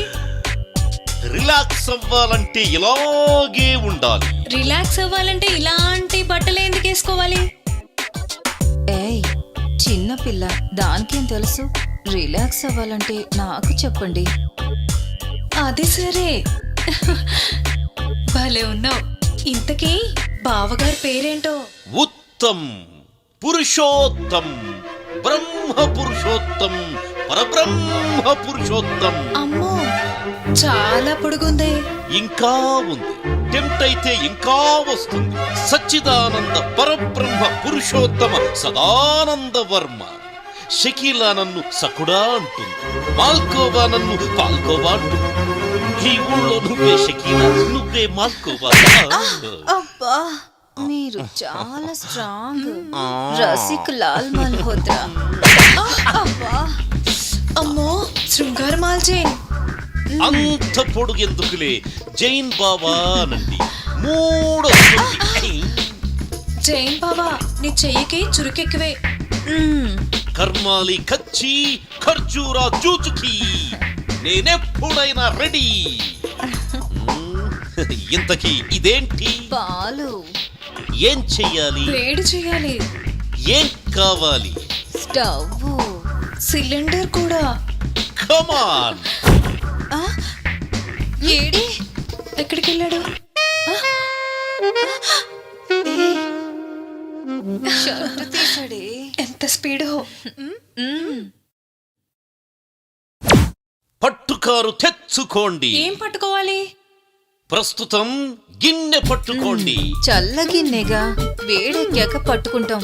S10: రిలాక్స్ అవ్వాలంటే ఇలాగే ఉండాలి.
S9: రిలాక్స్ అవ్వాలంటే ఇలాంటి బట్టలు ఎందుకు వేసుకోవాలి?
S16: ఏయ్, చిన్న పిల్ల, దానికేం తెలుసు? రిలాక్స్ అవ్వాలంటే నాకు చెప్పండి.
S9: అది సరే, భలే ఉన్నావు. ఇంతకీ బావగారి పేరేంటో?
S10: ఉత్తమ్, పురుషోత్తం, బ్రహ్మ పురుషోత్తం, పరబ్రహ్మ పురుషోత్తం.
S9: అమ్మో, చాలా పొడుగుంది.
S10: ఇంకా ఉంది, టెంప్ట్ అయితే ఇంకా వస్తుంది. సచ్చిదానంద పరబ్రహ్మ పురుషోత్తమ సదానంద వర్మ. షకీలా నన్ను సకుడా అంటుంది, మాల్కోవా నన్ను పాల్కోవా అంటుంది. ఈ ఊళ్ళో నువ్వే షకీలా, నువ్వే మాల్కోవా.
S16: అబ్బా, మీరు చాలా స్ట్రాంగ్. రసిక్ లాల్ మల్హోత్రా. అబ్బా,
S9: అమ్మో, శృంగార మాల్ జైన్.
S10: అంత పొడుగు ఎందుకులే, జైన్ బాబా నండి. 3 వస్తుంది.
S9: జైన్ బాబా, నీ చెయ్యికి చురుకెక్కువే.
S10: కర్మాలి కచ్చి ఖర్జూరా జూచుకి, నేనెప్పుడైనా రెడీ. ఇంతకీ ఇదేంటి?
S16: పాలు.
S10: ఏం చెయ్యాలి?
S9: వేడి చెయ్యాలి.
S10: ఏం కావాలి?
S16: స్టవ్,
S9: సిలిండర్ కూడా.
S10: కమాన్.
S9: ఏడి, ఎక్కడికి వెళ్ళాడు?
S16: షర్ట్ తీసాడే.
S9: ఎంత స్పీడో.
S10: పట్టుకారు తెచ్చుకోండి.
S9: ఏం పట్టుకోవాలి?
S10: ప్రస్తుతం గిన్నె పట్టుకోండి.
S16: చల్లగిన్నెగా, వేడెక్కాక పట్టుకుంటాం.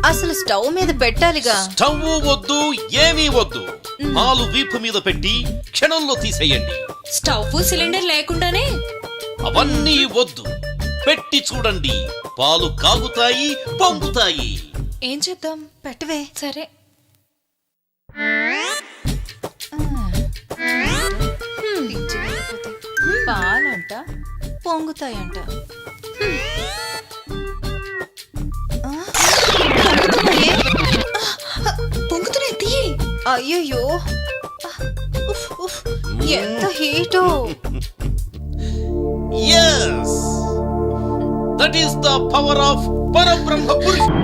S16: అసలు స్టవ్ మీద పెట్టాలిగా.
S10: స్టవ్ వద్దు, ఏమీ వద్దు. పాలు వీపు మీద పెట్టి క్షణంలో తీసేయండి.
S9: స్టవ్ సిలిండర్ లేకుండానే?
S10: అవన్నీ వద్దు, పెట్టి చూడండి. పాలు కాగుతాయి, పొంగుతాయి.
S9: ఏం చేద్దాం? పెట్టవే. సరే.
S16: పాలంట, పొంగుతాయంట.
S9: పొంగుతున్నాయి, తీయి.
S16: అయ్యయ్యో ఉఫ్, ఉఫ్, ఎంత హీటో.
S10: Yes, that is the power of Parabrahma Purusha.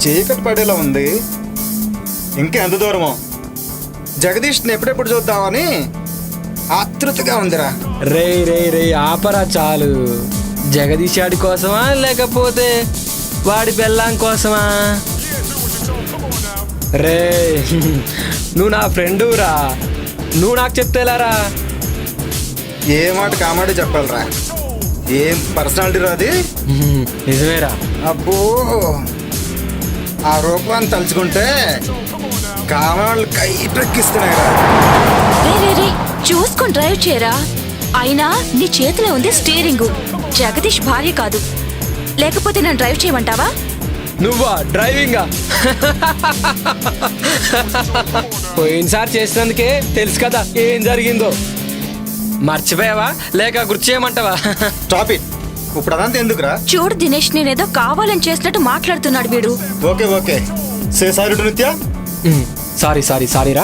S13: చీకటి పడేలా ఉంది. ఇంకా ఎంత దూరమో? జగదీష్ని ఎప్పుడెప్పుడు చూద్దామని ఆతృతగా ఉందిరా.
S3: రే రే రే ఆపరా చాలు. జగదీష్ ఆడి కోసమా లేకపోతే వాడి పెళ్ళాం కోసమా? రే నువ్వు నా ఫ్రెండురా, నువ్వు నాకు చెప్తేలారా?
S13: ఏ మాట కామాడే చెప్పాలరా. ఏం పర్సనాలిటీ రా అది.
S3: నిజమేరా.
S13: అబ్బో ఆ రూపాన్ని తలుచుకుంటే కామాళ్ళు కైపెక్కిస్తున్నాయిరా.
S7: చూసుకొని డ్రైవ్ చేయరా. అయినా నీ చేతిలో ఉంది స్టీరింగు, జగదీష్ భార్య కాదు. లేకపోతే నన్ను డ్రైవ్ చేయమంటావా?
S3: నువ్వా డ్రైవింగా? పోయినసారి చేసినందుకే తెలుసు కదా ఏం జరిగిందో. మర్చిపోయావా లేక గుర్తు చేయమంటావా?
S13: Stop it. ఇప్పుడు అదంతా ఎందుకురా?
S7: చూడు దినేష్, నేనేదో కావాలని చేసినట్టు మాట్లాడుతున్నాడు వీడు.
S13: Okay okay, say sorry to నిత్య.
S3: సారీ సారీ సారీ రా.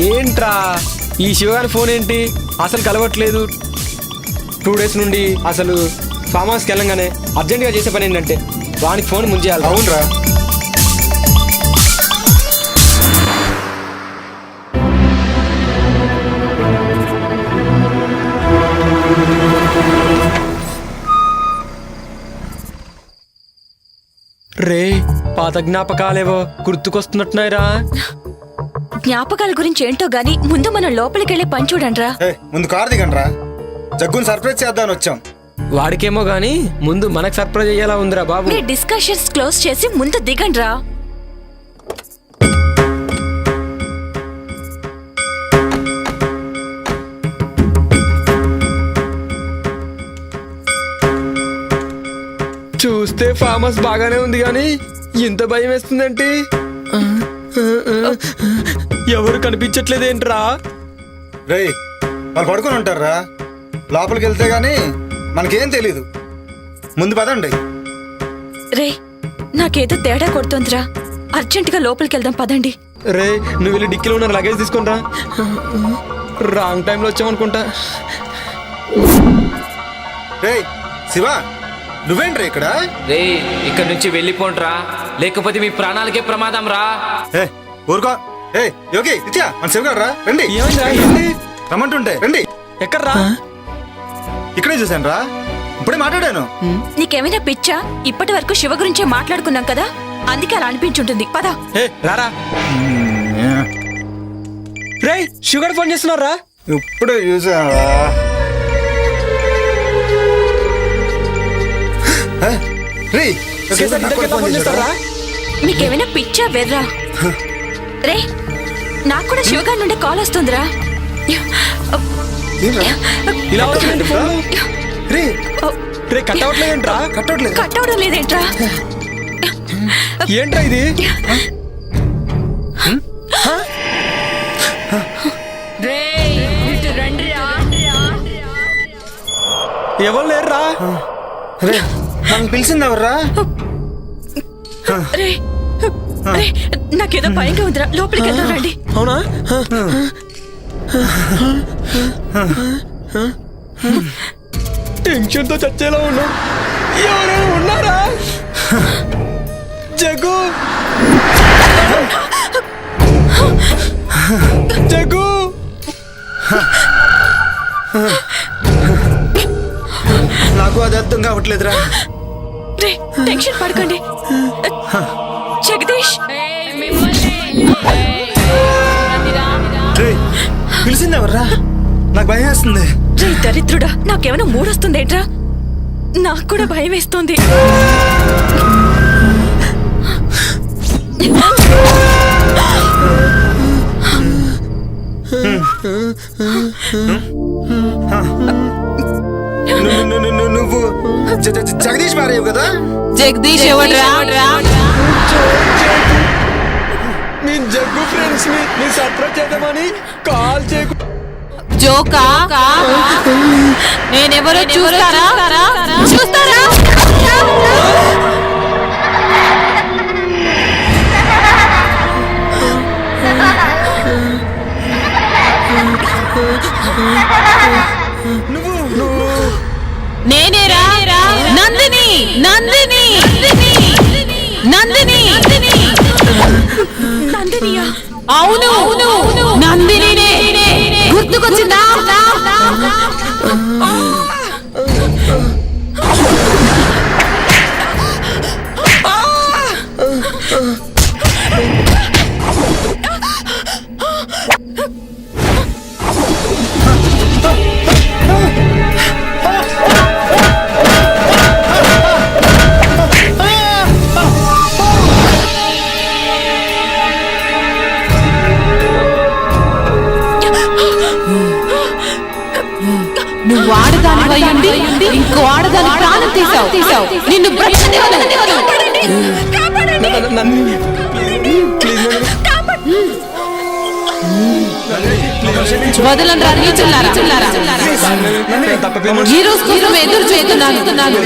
S3: ఏంట్రా ఈ శివగారి ఫోన్ ఏంటి అసలు కలవట్లేదు? 2 days నుండి అసలు ఫామ్ హౌస్కి వెళ్ళంగానే అర్జెంట్గా చేసే పని ఏంటంటే వానికి ఫోన్ ముంచేయాలి.
S13: అవునరా.
S3: రే పాత జ్ఞాపకాలేవో గుర్తుకొస్తున్నట్టున్నాయిరా.
S7: జ్ఞాపకాల గురించి ఏంటో గాని ముందు మనం లోపలికి వెళ్ళే పని చూడండిరా.
S13: ముందు కారు దిగండి రా. జగ్గుని సర్ప్రైజ్ చేద్దామని వచ్చాం.
S3: వాడికేమో గాని ముందు మనకు సర్ప్రైజ్ అయ్యేలా ఉందిరా బాబు.
S7: మీ డిస్కషన్స్ క్లోజ్ చేసి ముందు దిగండిరా.
S3: చూస్తే ఫామ్ హౌస్ బాగానే ఉంది కానీ ఇంత భయం వేస్తుందంటే ఎవరు కనిపించట్లేదేంట్రా?
S13: రే వాళ్ళు పడుకొని ఉంటారా. లోపలికి వెళ్తే గానీ మనకేం తెలీదు. ముందు పదండి.
S7: రే నాకేదో తేడా కొడుతోందిరా. అర్జెంటుగా లోపలికి వెళ్దాం పదండి.
S3: రే నువ్వు వెళ్ళి డిక్కీలో ఉన్న లగేజ్ తీసుకుంటా. రాంగ్ టైంలో వచ్చామనుకుంటా.
S13: రే శివ, నువ్వేంట్రా ఇక్కడ?
S8: రే ఇక్కడ నుంచి వెళ్ళిపోండ్రా, లేకపోతే మీ ప్రాణాలకే ప్రమాదం రా.
S13: ఊరుకో. ఏ యోగి నిత్య, మన శివ గారు రా. రండి. రమ్మంటుంటే రండి.
S3: ఎక్కడ్రా?
S13: ఇక్కడే చూశాను రా. ఇప్పుడే మాట్లాడాను.
S7: నీకేమైనా పిచ్చా? ఇప్పటి వరకు శివ గురించే మాట్లాడుకున్నాం కదా, అందుకే అలా అనిపించుంటుంది. పదా
S3: రారా. రే షుగర్ ఫోన్ చేస్తున్నారా?
S13: ఇప్పుడే చూసాను.
S7: మీకేమైనా పిచ్చా వెర్రా? రే నాకు కూడా శివగారి నుండి కాల్ వస్తుందిరా. కట్ అవడం లేదేంట్రా?
S3: ఏంట్రా ఇది? ఎవరు లేరురా?
S13: నన్ను పిలిచింది ఎవర్రా?
S7: నాకేదో భయంగా ఉందిరా, లోపలికి వెళ్దాం రండి.
S3: అవునా? టెన్షన్ తో చచ్చేలా ఉన్నా. ఎవరైనా ఉన్నారా? జగ్గు జగ్గు
S13: నాకు అది అర్థం కావట్లేదురా.
S7: టెన్షన్ పడకండి. జగదీష్
S13: పిలిచింది ఎవర్రా? నాకు భయం వేస్తుంది.
S7: రే దరిద్రుడా, నాకేమైనా మూడొస్తుందేంట్రా? నాకు కూడా భయం వేస్తుంది.
S13: నువ్వు జగదీష్ భార్య కదా?
S4: జగదీష్ ఎవడ్రా?
S3: నేను జగ్గు ఫ్రెండ్స్ ని సర్ప్రైజ్ చేద్దామని కాల్ చేయకు.
S4: జోకా? నేనెవరో చూస్తారా? నేనేరా నందిని. అవును నందిని. గుర్తుకొచ్చిందా? నువ్వు ఆడదాని వయ్యండి ఇంకో ఆడదాని ప్రాణం తీసావు. నిన్ను వదలంరా నీచులారా. ఈ రోజు కోసం ఎదురు చూస్తున్నాను.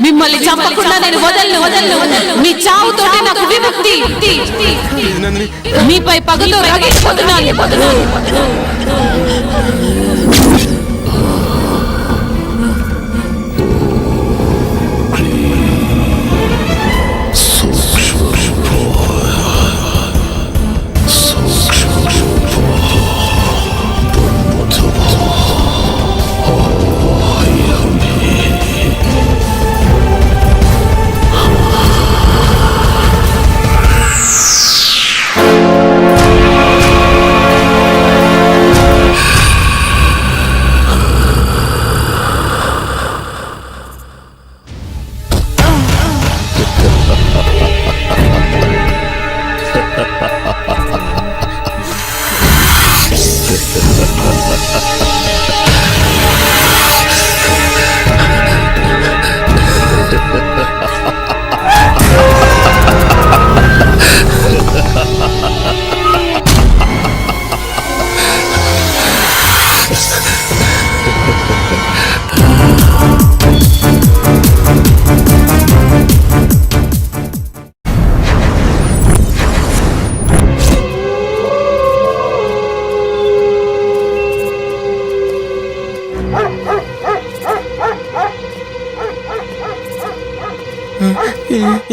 S4: మిమ్మల్ని చంపకుండా నేను వదలను. మీ చావుతోటే నాకు విముక్తి. మీపై పగతో రగిలిపోతున్నాను.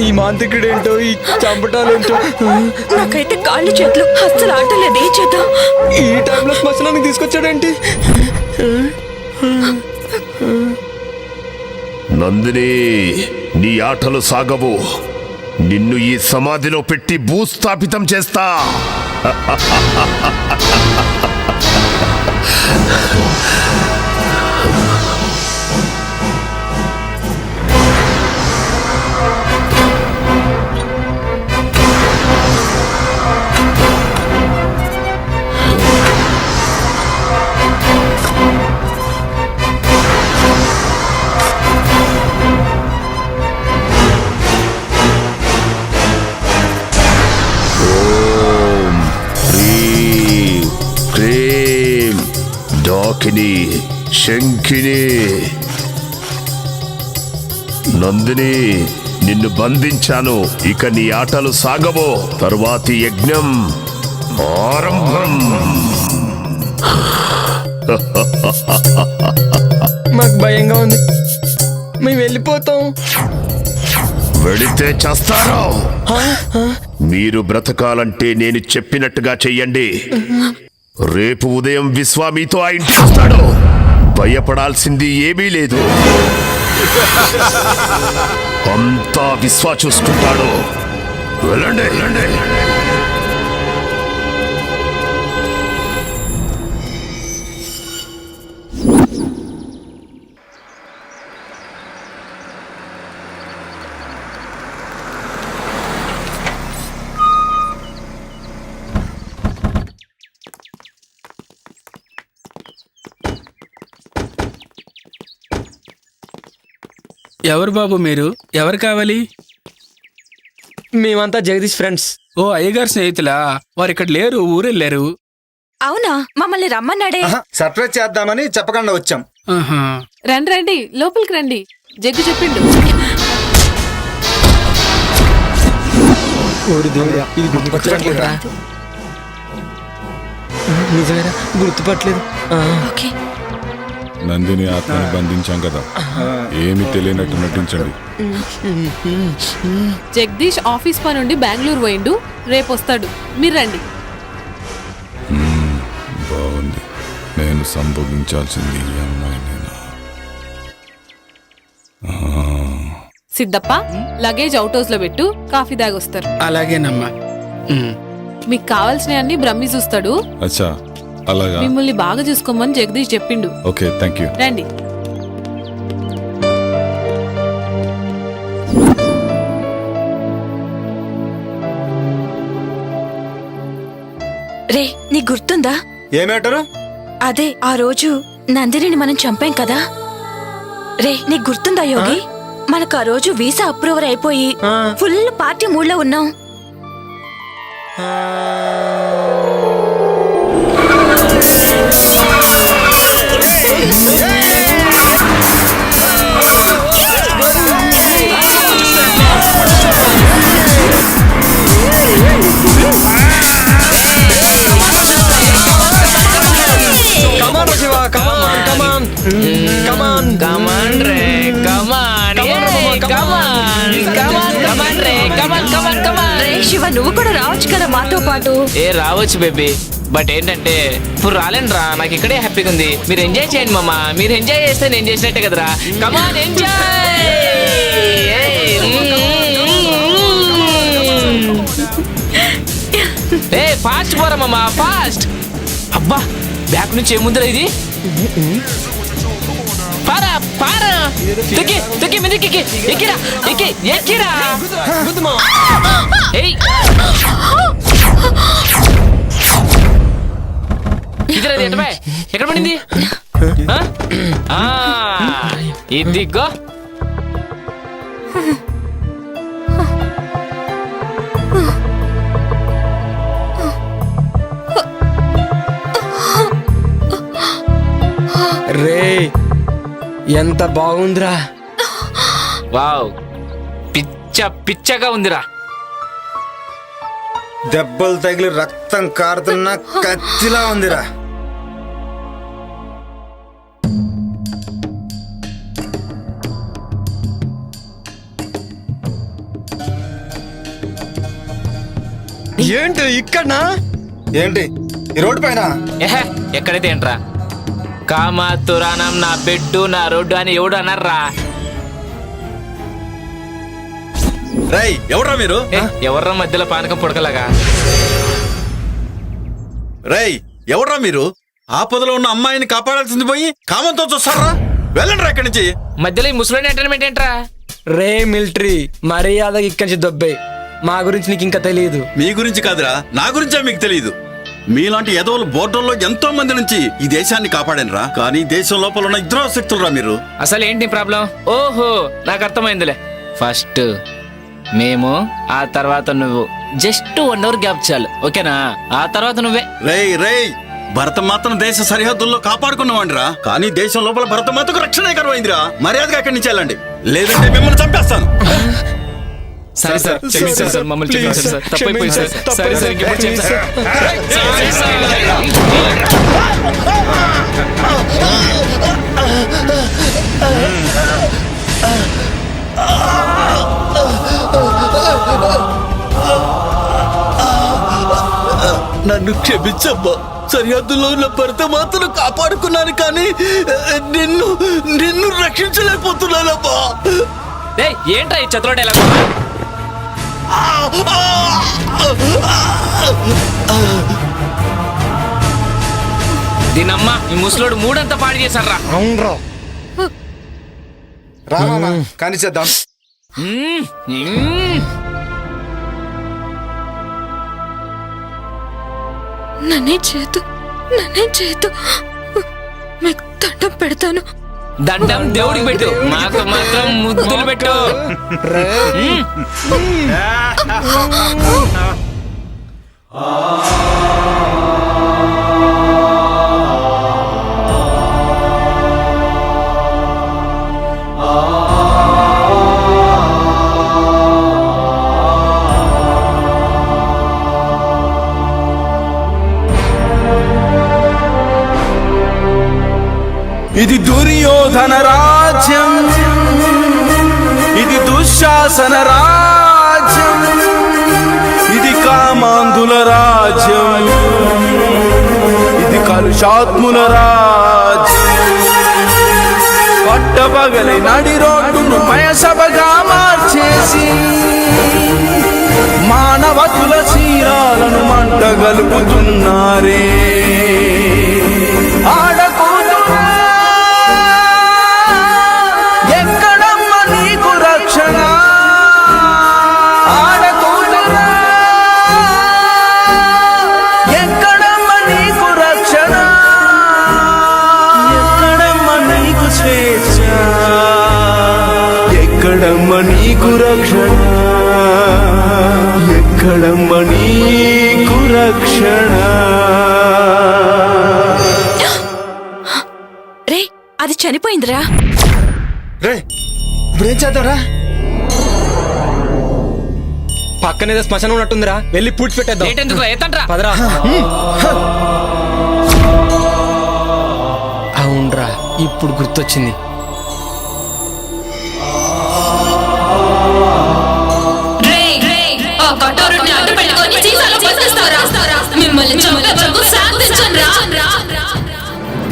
S3: ఈ మాంత్రికుడేంటో, ఈ చంపటాలేంటో,
S7: నాకైతే కాళ్ళు చేతులు అస్సలు ఆటలేదు. ఏం చేద్దాం?
S3: ఈ టైంలో శ్మశానానికి తీసుకొచ్చాడేంటి?
S15: నందిని, నీ ఆటలు సాగవు. నిన్ను ఈ సమాధిలో పెట్టి భూస్థాపితం చేస్తా. శంఖిని, నందిని, నిన్ను బంధించాను. ఇక నీ ఆటలు సాగవో. తరువాతి యజ్ఞం ఆరంభం.
S3: మాకు భయంగా ఉంది, మేము వెళ్ళిపోతాం.
S15: వెళితే చేస్తారో. మీరు బ్రతకాలంటే నేను చెప్పినట్టుగా చెయ్యండి. రేపు ఉదయం విశ్వా మీతో ఆ ఇంటికి వస్తాడు. భయపడాల్సింది ఏమీ లేదు. అంతా విశ్వా చూసుకుంటాడు. వెళ్ళండి.
S12: ఎవరు బాబు మీరు? ఎవరు కావాలి?
S3: మేమంతా జగదీష్ ఫ్రెండ్స్.
S12: ఓ అయ్యగారు స్నేహితులా? వారు ఇక్కడ లేరు, ఊరెళ్ళారు.
S7: అవునా? మమ్మల్ని రమ్మన్నాడే.
S13: సర్ప్రైజ్ చేద్దామని చెప్పకుండా వచ్చాం.
S4: రండి రండి, లోపలికి రండి. జగ్గు చెప్పిండు.
S3: నిజమేనా? గుర్తుపట్టలేదు.
S1: నందిని ఆత్మని బంధించాం కదా, ఏమి తెలియనట్టు నటించండి.
S4: జగదీష్ ఆఫీస్ పని నుండి బెంగళూరు పోయిండు, రేపు వస్తాడు. మీరు రండి.
S1: బాగుంది. నేను సంభోగించాల్సింది ఈ అమ్మాయినేనా?
S4: సిద్ధప్ప, లగేజ్ అవుట్ హౌస్ లో పెట్టు, కాఫీ దాగొస్తారు.
S12: అలాగేనమ్మా.
S4: మీకు కావాల్సినవన్నీ బ్రహ్మి చూస్తాడు.
S1: అచ్చా, అలాగా.
S4: మిమ్మల్ని బాగా చూసుకోమని జగదీష్ చెప్పిండు.
S1: Okay, thank you.
S4: రండి.
S7: రే, నీకు గుర్తుందా?
S13: ఏ మ్యాటరు?
S7: అదే ఆ రోజు నందినిని మనం చంపాం కదా. రే, నీకు గుర్తుందా యోగి? మనకు ఆ రోజు వీసా అప్రూవర్ అయిపోయి ఫుల్ పార్టీ మూడ్లో ఉన్నాం. శివ, నువ్వు కూడా రావచ్చు కదా మాతో పాటు.
S8: రావచ్చు బేబీ, బట్ ఏంటంటే ఇప్పుడు రాలేనురా. నాకు ఇక్కడే హ్యాపీగా ఉంది. మీరు ఎంజాయ్ చేయండి మామ. మీరు ఎంజాయ్ చేస్తే నేను చేసినట్టే కదరా. కమాన్, ఎంజాయ్. ఏ ఫాస్ట్ పోరా మామ, ఫాస్ట్. అబ్బా, బ్యాక్ నుంచి ఏముందిరా ఇది? పారా పారా, తొక్కి తొక్కి మీదకి ఎక్కిరా, ఎక్కి ఎక్కిరా. ఇదిరా, ఎక్కడ పడింది? ఇదిగో.
S3: రే, ఎంత బాగుందిరా.
S8: వావ్, పిచ్చ పిచ్చగా ఉందిరా.
S13: దెబ్బలు తగిలి రక్తం కారుతున్న కత్తిలా ఉందిరా.
S3: ఏంటి ఇక్కడనా?
S13: ఏంటి ఈ రోడ్డు పైన?
S8: ఎక్కడైతే ఏంట్రా? కామాతురానం నా బెడ్డు నా రోడ్డు అని ఎవడు అన్నారా?
S17: రై, ఎవడ్రా మీరు?
S8: ఎవర్రా మధ్యలో పానకం పుడకలాగా?
S17: రై, ఎవడ్రా మీరు? ఆపదలో ఉన్న అమ్మాయిని కాపాడాల్సింది పోయి కామంతో చూస్తారా? వెళ్ళండి ఇక్కడి నుంచి.
S8: మధ్యలో ఈ ముసలోని ఎంటర్టైన్మెంట్ ఏంట్రా?
S3: రే మిలిటరీ, మర్యాదగా ఇక్కడి నుంచి దొబ్బే. మా గురించి నీకు ఇంకా తెలియదు.
S17: మీ గురించి కాదురా, నా గురించే మీకు తెలియదు. మీలాంటి ఎదవలు బోర్డర్లో ఎంతో మంది నుంచి ఈ దేశాన్ని కాపాడనురా. కానీ దేశం లోపల ఉన్న ఇద్దరు శక్తులురా మీరు.
S8: అసలు ఏంటి ప్రాబ్లం? ఓహో, నాకు అర్థమైందిలే. ఫస్ట్ మేము, ఆ తర్వాత నువ్వు. జస్ట్ 1 అవర్ గ్యాప్ చాలు, ఓకేనా? ఆ తర్వాత నువ్వే.
S17: రేయ్ రేయ్, భరతమాతను దేశ సరిహద్దుల్లో కాపాడుకున్నావండిరా. కానీ దేశం లోపల భరతమాతకు రక్షణ కరువైందిరా. మర్యాదగా అక్కడి నుంచి వెళ్ళండి, లేదంటే మిమ్మల్ని చంపేస్తాను.
S8: సరే సార్, క్షమించండి సార్, మమ్మల్ని క్షమించండి సార్, తప్పైపోయింది సార్. సరే సార్, ఇంకెప్పుడు చేయండి సార్.
S17: నన్ను క్షమించమ్మా. సరిహద్దులో ఉన్న భర్త మాత్రం కాపాడుకున్నాను, కానీ నిన్ను నిన్ను రక్షించలేకపోతున్నానమ్మా.
S8: ఏంట్రా ఈ చతుర డైలాగ్? దీనమ్మా, ఈ ముసలోడు మూడంతా పాడు చేశారా?
S13: అవునరా, రామా కానీ చేద్దాం.
S7: నన్నే చేతు మీకు దండం పెడతాను.
S8: దండం దేవుడికి పెట్టు, మాకు మాత్రం ముద్దులు పెట్టు.
S18: ఇది దుర్యోధన రాజ్యం, ఇది దుశ్శాసన రాజ్యం, ఇది కామాంధుల రాజ్యం, ఇది కలుషాత్ముల రాజ్యం. పట్టపగలి నడి రోడ్డును మయసభగా మార్చేసి మానవతుల శీలాలను మంటగలుపుతున్నారే. ఎక్కడమ్మ నీకు రక్షణ? ఆడకూతురా, ఎక్కడమ్మ నీకు రక్షణ? ఎక్కడమ్మ నీకు స్వేచ్ఛ? ఎక్కడమ్మ నీకు రక్షణ? ఎక్కడమ్మ నీకు రక్షణ?
S7: రే అది చనిపోయిందిరా.
S13: రే ఇప్పుడేం చేద్దాంరా?
S3: పక్కనేదో శ్మశానం ఉన్నట్టుందిరా, వెళ్ళి పూడ్చి పెట్టేద్దాం. పదరా. అవునరా, ఇప్పుడు గుర్తొచ్చింది.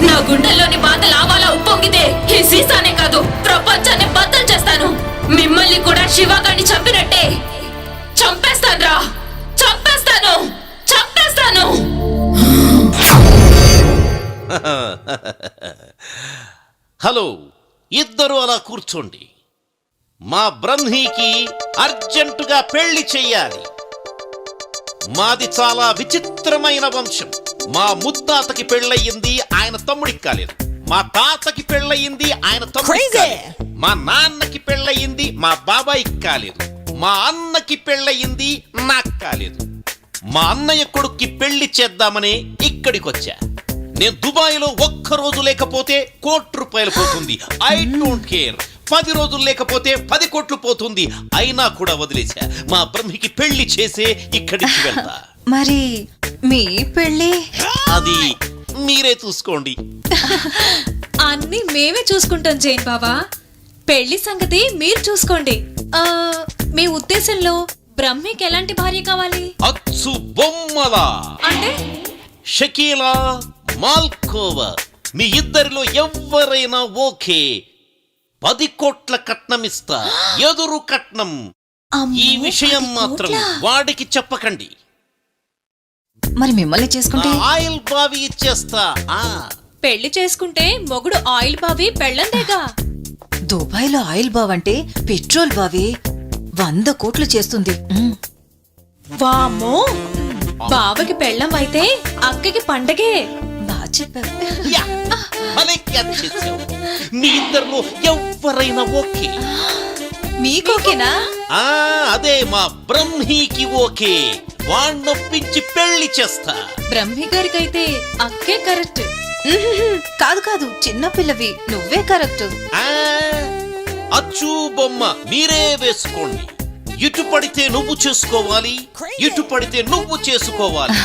S19: నా గుండెల్లోని బాధ లావాలా ఉప్పొంగితే ఈ సీసానే కాదు ప్రపంచాన్ని బద్దలు చేస్తాను. మిమ్మల్ని కూడా శివగాడిని చంపినట్టే చంపేస్తాను రా, చంపేస్తాను, చంపేస్తాను.
S10: హలో, ఇద్దరు అలా కూర్చోండి. మా బ్రహ్మీకి అర్జెంటుగా పెళ్లి చెయ్యాలి. మాది చాలా విచిత్రమైన వంశం. మా ముత్తాతకి పెళ్ళయింది, ఆయన తమ్ముడికి కాలేదు. మా తాతకి పెళ్ళయింది, ఆయన తమ్ముడికి కాలేదు. మా నాన్నకి పెళ్ళయింది, మా బాబాయికి కాలేదు. మా అన్నకి పెళ్ళయింది, నాకు కాలేదు. మా అన్నయ్య కొడుక్కి పెళ్లి చేద్దామని ఇక్కడికొచ్చా. నేను దుబాయ్లో ఒక్కరోజు లేకపోతే ₹1,00,00,000 పోతుంది. I don't care. 10 రోజులు లేకపోతే 10 కోట్లు పోతుంది. అయినా కూడా వదిలేశా. మా బ్రహ్మికి పెళ్లి చేసే ఇక్కడికి వెళ్తా.
S16: మరి మీ పెళ్ళి?
S10: అది మీరే చూసుకోండి.
S9: అన్ని మేమే చూసుకుంటాం జైన్ బాబా. పెళ్లి సంగతి మీరు చూసుకోండి. మీ ఉద్దేశంలో బ్రహ్మికి ఎలాంటి భార్య కావాలి?
S10: అచ్చు బొమ్మలా
S9: అంటే
S10: షకీలా, మాల్కోవా, మీ ఇద్దరిలో ఎవరైనా ఓకే. 10 కోట్ల కట్నం ఇస్తా, ఎదురు కట్నం. ఈ విషయం మాత్రం వాడికి చెప్పకండి.
S16: మరి మిమ్మల్ని చేసుకుంటే
S10: ఆయిల్ బావి ఇచ్చేస్తా.
S9: పెళ్లి చేసుకుంటే మొగుడు ఆయిల్ బావి పెళ్ళందేగా.
S16: దుబాయ్లో ఆయిల్ బావ్ అంటే పెట్రోల్ బావి 100 కోట్లు చేస్తుంది.
S9: వామ్మో, బావకి పెళ్ళం అయితే అక్కకి పండగే.
S16: బాగా చెప్పావు.
S10: మీ ఇద్దరిలో ఎవరైనా ఓకే?
S16: మీకోకేనా?
S10: అదే మా బ్రహ్మీకి ఓకే. వాణ్ణొప్పించి పెళ్లి చేస్తా.
S9: బ్రహ్మి గారికైతే అక్కే కరెక్ట్.
S16: కాదు కాదు, చిన్న పిల్లవి, నువ్వే కరెక్ట్.
S10: అచ్చు బొమ్మ మీరే వేసుకోండి. ఇటు పడితే నువ్వు చేసుకోవాలి, ఇటు పడితే నువ్వు చేసుకోవాలి.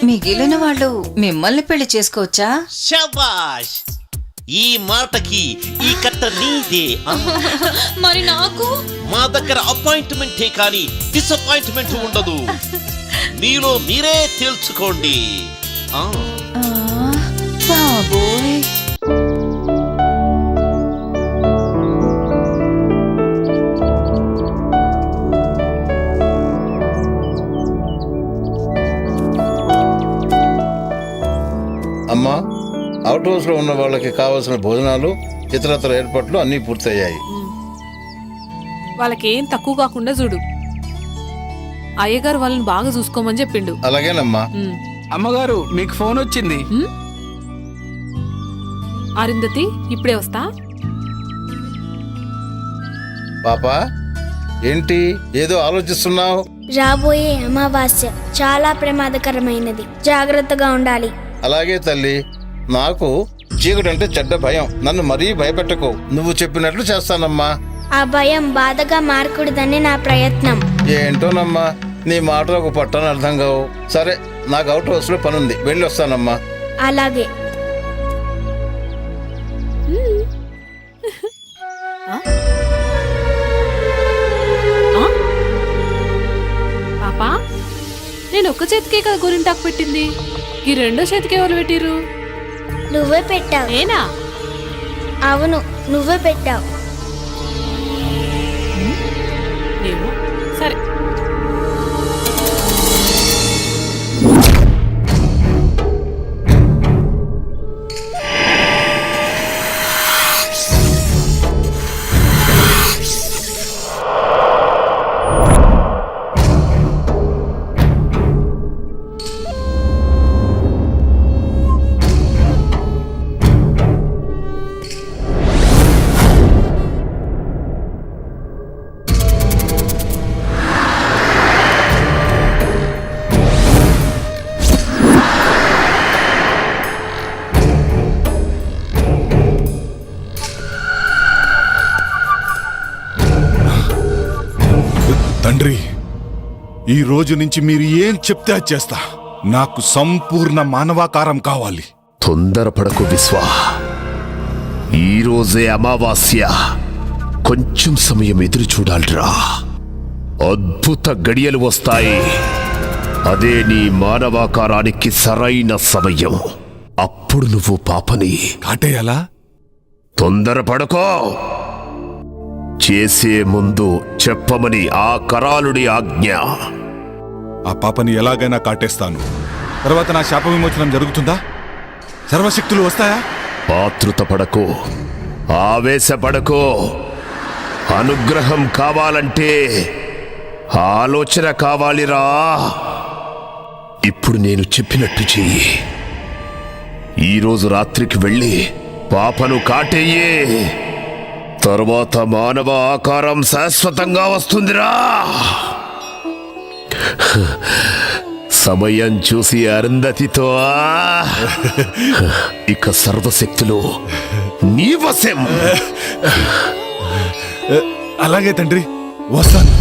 S16: మిగిలిన వాళ్ళు మిమ్మల్ని పెళ్లి చేసుకోవచ్చా?
S10: శబాష్, ఈ మాటకి ఈ కట్ట నీదే.
S9: మరి నాకు?
S10: మా దగ్గర అపాయింట్మెంటే కానీ డిసప్పాయింట్మెంట్ ఉండదు. మీలో మీరే తేల్చుకోండి.
S16: బాబోయ్,
S11: అమ్మా, అవుట్ హౌస్ లో ఉన్న వాళ్ళకి కావాల్సిన భోజనాలు, ఇతరత్ర ఏర్పాట్లు అన్నీ పూర్తయ్యాయి.
S4: వాళ్ళకేం తక్కువ కాకుండా చూడు. అయ్యగారు వాళ్ళని బాగా చూసుకోమని చెప్పిండు.
S11: అలాగేనమ్మా.
S20: అమ్మగారు, మీకు ఫోన్ వచ్చింది.
S4: అరుంధతి ఇప్పుడే వస్తా.
S11: పాపా ఏంటి ఏదో ఆలోచిస్తున్నావు?
S14: రాబోయే అమావాస్య చాలా ప్రమాదకరమైనది, జాగ్రత్తగా ఉండాలి.
S11: అలాగే తల్లి, నాకు చీకటంటే చెడ్డ భయం. నన్ను మరీ భయపెట్టకు. నువ్వు చెప్పినట్లు చేస్తానమ్మా.
S14: ఆ భయం బాధగా మారకూడదని నా ప్రయత్నం.
S11: ఏంటోనమ్మా, నీ మాటలకు పట్టని అర్థం కావు. సరే, నాకు అవుట్ హౌస్ లో పనుంది, వెళ్ళి వస్తానమ్మా.
S14: అలాగే.
S4: పాపా, నేను ఒక్క చేతికే కదా గోరింటాకు పెట్టింది, ఈ రెండో చేతికి ఎవరు పెట్టిర్రు?
S14: నువ్వే పెట్టావు.
S4: నేనా?
S14: అవును, నువ్వే పెట్టావు.
S4: నేను సరే.
S1: తండ్రి, ఈ రోజు నుంచి మీరు ఏం చెప్తే అది చేస్తా. నాకు సంపూర్ణ మానవాకారం కావాలి.
S15: తొందరపడకు విశ్వా, ఈ రోజే అమావాస్య. కొంచెం సమయం ఎదురు చూడాలిరా. అద్భుత గడియలు వస్తాయి. అదే నీ మానవాకారానికి సరైన సమయం. అప్పుడు నువ్వు పాపని
S1: కాటేయాలా?
S15: తొందరపడకో. చేసే ముందు చెప్పమని ఆ కరాలుడి ఆజ్ఞ.
S1: ఆ పాపని ఎలాగైనా కాటేస్తాను. తర్వాత నా శాప విమోచనం జరుగుతుందా? సర్వశక్తులు వస్తాయా?
S15: ఆతృతపడకో, ఆవేశపడకో. అనుగ్రహం కావాలంటే ఆలోచన కావాలిరా. ఇప్పుడు నేను చెప్పినట్టు చెయ్యి. ఈరోజు రాత్రికి వెళ్ళి పాపను కాటేయే. తర్వాత మానవ ఆకారం శాశ్వతంగా వస్తుందిరా. సమయం చూసి అరుంధతితో ఇక సర్వశక్తులు నీ వశం.
S1: అలాగే తండ్రి, వస్తాను.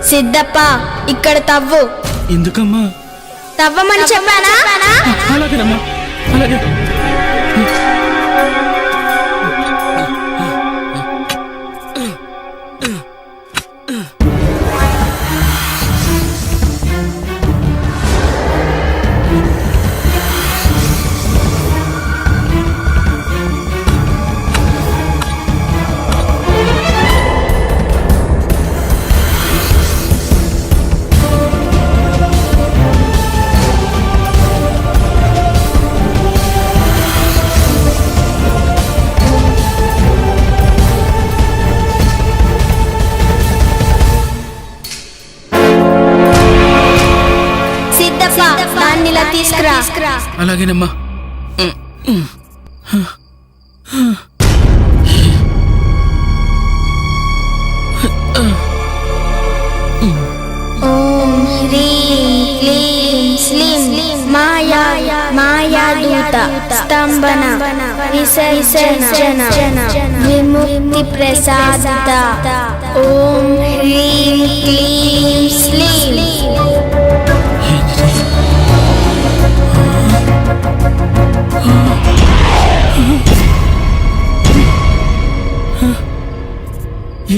S14: సిద్ధప్ప ఇక్కడ తవ్వు.
S12: ఎందుకమ్మా?
S14: తవ్వమని చెప్పానా?
S12: అలాగేనమ్మా, అలాగే.
S14: దాన్ని ఇలా తీసుకురా.
S12: అలాగేనమ్మా.
S14: ఓం హ్రీం క్లీం స్లీం మాయాదూత స్తంభన విసర్జన విముక్తి ప్రసాద. ఓం హ్రీం క్లీం స్లీం.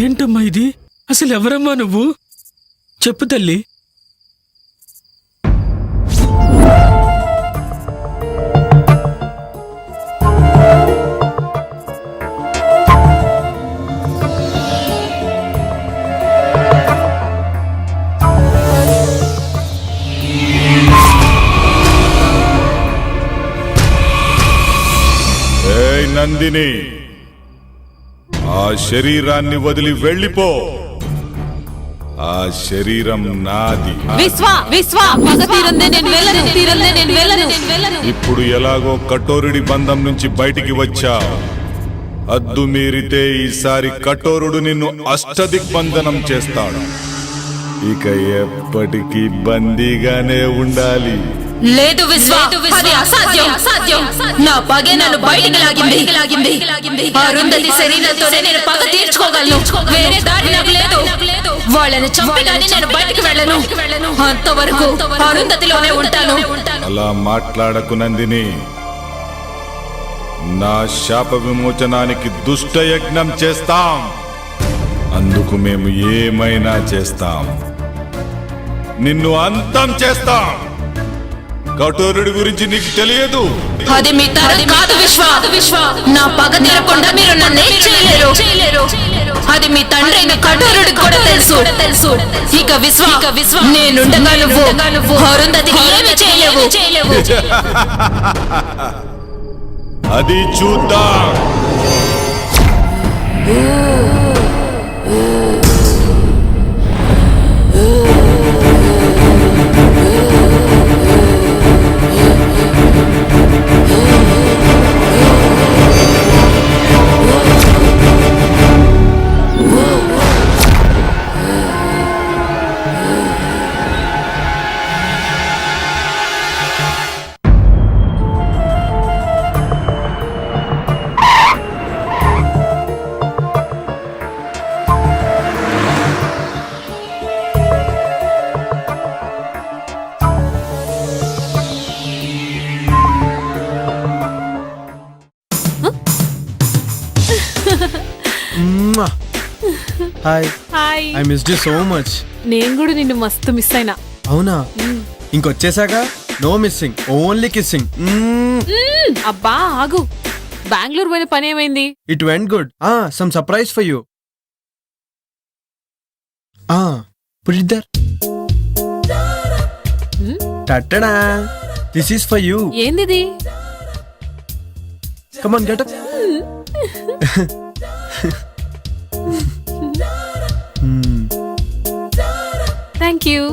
S12: ఏంటమ్మా ఇది? అసలు ఎవరమ్మా నువ్వు? చెప్పు తల్లి.
S1: ఏయ్ నందిని, ఆ శరీరాన్ని వదిలి వెళ్ళిపో. ఆ శరీరం నాది. ఇప్పుడు ఎలాగో కఠోరుడి బంధం నుంచి బయటికి వచ్చా. హద్దు మీరితే ఈసారి కఠోరుడు నిన్ను అష్టదిగ్బంధనం చేస్తాడు. ఇక ఎప్పటికీ బందీగానే ఉండాలి.
S19: లేదు విశ్వ, అది అసాధ్యం. నా పగే నన్ను బయటికి లాగింది. అరుంధతి శరీరంతోనే నేను పగ తీర్చుకోగలను. వేరే దారి నాకు లేదు. వాళ్ళని చంపి కానీ నేను బయటికి వెళ్ళను. అంతవరకు అరుంధతిలోనే ఉంటాను.
S1: అలా మాట్లాడకు నందిని. నా శాప విమోచనానికి దుష్ట యజ్ఞం చేస్తాం. అందుకు మేము ఏమైనా చేస్తాం. నిన్ను అంతం చేస్తాం. కఠోరుడి గురించి నీకు తెలియదు.
S19: అది మీ తరం కాదు విశ్వ. నా పగ తీరకుండా మీరు నన్నేం చేయలేరు. అది మీ తండ్రి కఠోరుడికి కూడా తెలుసు. ఇక విశ్వ, నేనుండగా నువ్వు అరుంధతిని ఏమీ చేయలేవు.
S1: అది చూద్దాం.
S5: Hi.
S4: Hi.
S5: I missed you so much.
S4: నేను కూడా నిన్ను మస్తు మిస్ అయినా.
S5: అవునా? ఇంకొచ్చేసాక నో మిస్సింగ్, ఓన్లీ కిస్సింగ్.
S4: అబ్బా ఆగు. బెంగళూరు పోయిన పని ఏమైంది?
S5: It went good. Some surprise for you. Put it there. Tada, this is for you.
S4: ఏందిది?
S5: Come on, get up.
S4: Thank you.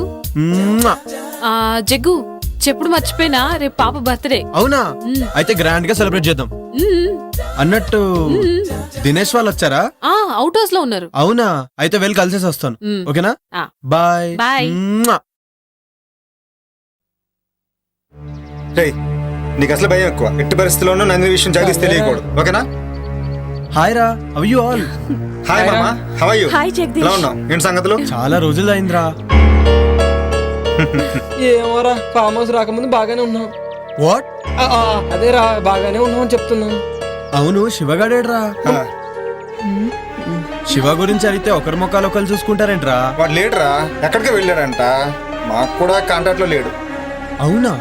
S4: Jaggu, చెప్పుడు మర్చిపోయినా, రేపు పాప బర్త్డే.
S5: అవునా? అయితే గ్రాండ్ గా సెలబ్రేట్ చేద్దాం. అన్నట్టు దినేష్ వాళ్ళు వచ్చారా?
S4: అవుట్ హౌస్ లో ఉన్నారు.
S5: అవునా? అయితే వెళ్ళి కలిసేసి వస్తాను. ఓకేనా? బాయ్.
S4: బాయ్.
S13: నీకు అసలు భయం ఎక్కువ. ఎట్టి పరిస్థితుల్లోనూ నందిని విషయం జగదీష్ తెలియకూడదు. ఓకేనా?
S5: హాయ్ రా, హౌ యు ఆల్?
S13: హాయ్ మామా, how are you?
S7: Hi Jagadish.
S13: ఎలా ఉన్నావు? ఏంటి సంగతులు?
S5: చాలా రోజులు అయిందిరా.
S3: ఏమోరా ఫామ్ హౌస్ రాకముందు బాగానే ఉన్నాం.
S5: వాట్?
S3: అదేరా బాగానే ఉన్నాం అని చెప్తున్నాం.
S5: అవును, శివగాడేడ్రా? శివ గురించి అడిగితే ఒకరి ముఖాలు ఒకరు చూసుకుంటారేంట్రా?
S13: వాడు లేడురా, ఎక్కడికి వెళ్ళాడంట. మాకు కూడా కాంటాక్ట్ లో లేడు.
S5: అవునా?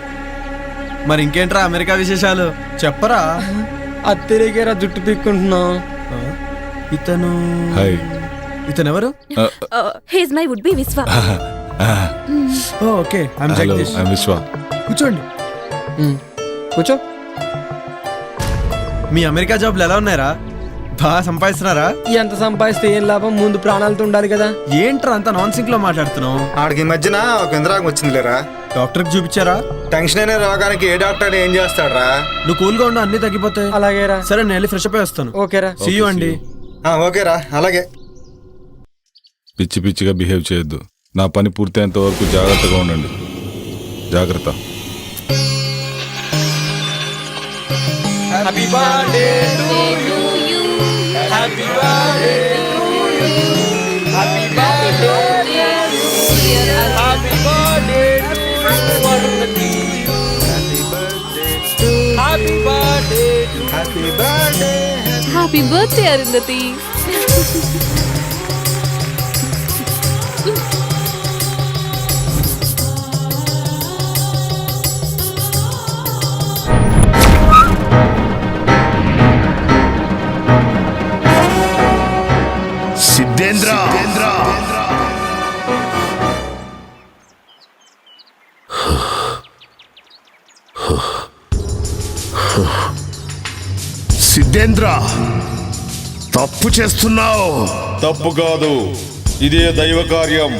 S5: మరి ఇంకేంట్రా అమెరికా విశేషాలు చెప్పరా?
S3: అత్తిరిగేరా జుట్టు పీక్కుంటున్నాం.
S5: ఇతను
S1: హాయ్.
S5: ఇతను ఎవరు?
S7: హీస్ మై వుడ్ బి విశ్వ.
S5: Okay, I'm
S1: hello,
S5: Jagadish.
S1: I'm విశ్వ.
S5: కూర్చోండి.
S3: కూర్చో.
S5: మీ అమెరికా జాబ్లు ఎలా ఉన్నాయరా? బాగా సంపాదిస్తున్నారా?
S3: ఎంత సంపాదిస్తే ఏం లాభం, ముందు ప్రాణాలతో ఉండాలి కదా.
S5: ఏంట్రా అంత నాన్ సింక్ లో మాట్లాడుతున్నావు?
S13: ఆడికి ఈ మధ్యన ఒక ఇంద్రాగం వచ్చింది లేరా.
S5: డాక్టర్కి చూపించారా?
S13: టెన్షన్ అనే రోగానికి ఏ డాక్టర్ ఏం చేస్తాడరా?
S5: నువ్వు కూల్గా ఉండు, అన్ని తగ్గిపోతాయి.
S3: అలాగేరా.
S5: సరే, నేను వెళ్ళి ఫ్రెష్ అప్ అయి వస్తాను.
S3: ఓకేరా.
S5: సీ యూ అండి.
S13: ఓకేరా, అలాగే.
S1: పిచ్చి పిచ్చిగా బిహేవ్ చేయొద్దు. నా పని పూర్తయ్యేంత వరకు జాగ్రత్తగా ఉండండి. జాగ్రత్త.
S3: Happy birthday to you. Happy birthday to you. Happy birthday happy birthday happy birthday happy birthday
S4: happy birthday Arundhati.
S15: Siddhendra, Siddhendra, తప్పు చేస్తున్నావు.
S6: తప్పు కాదు, ఇదే దైవ కార్యం.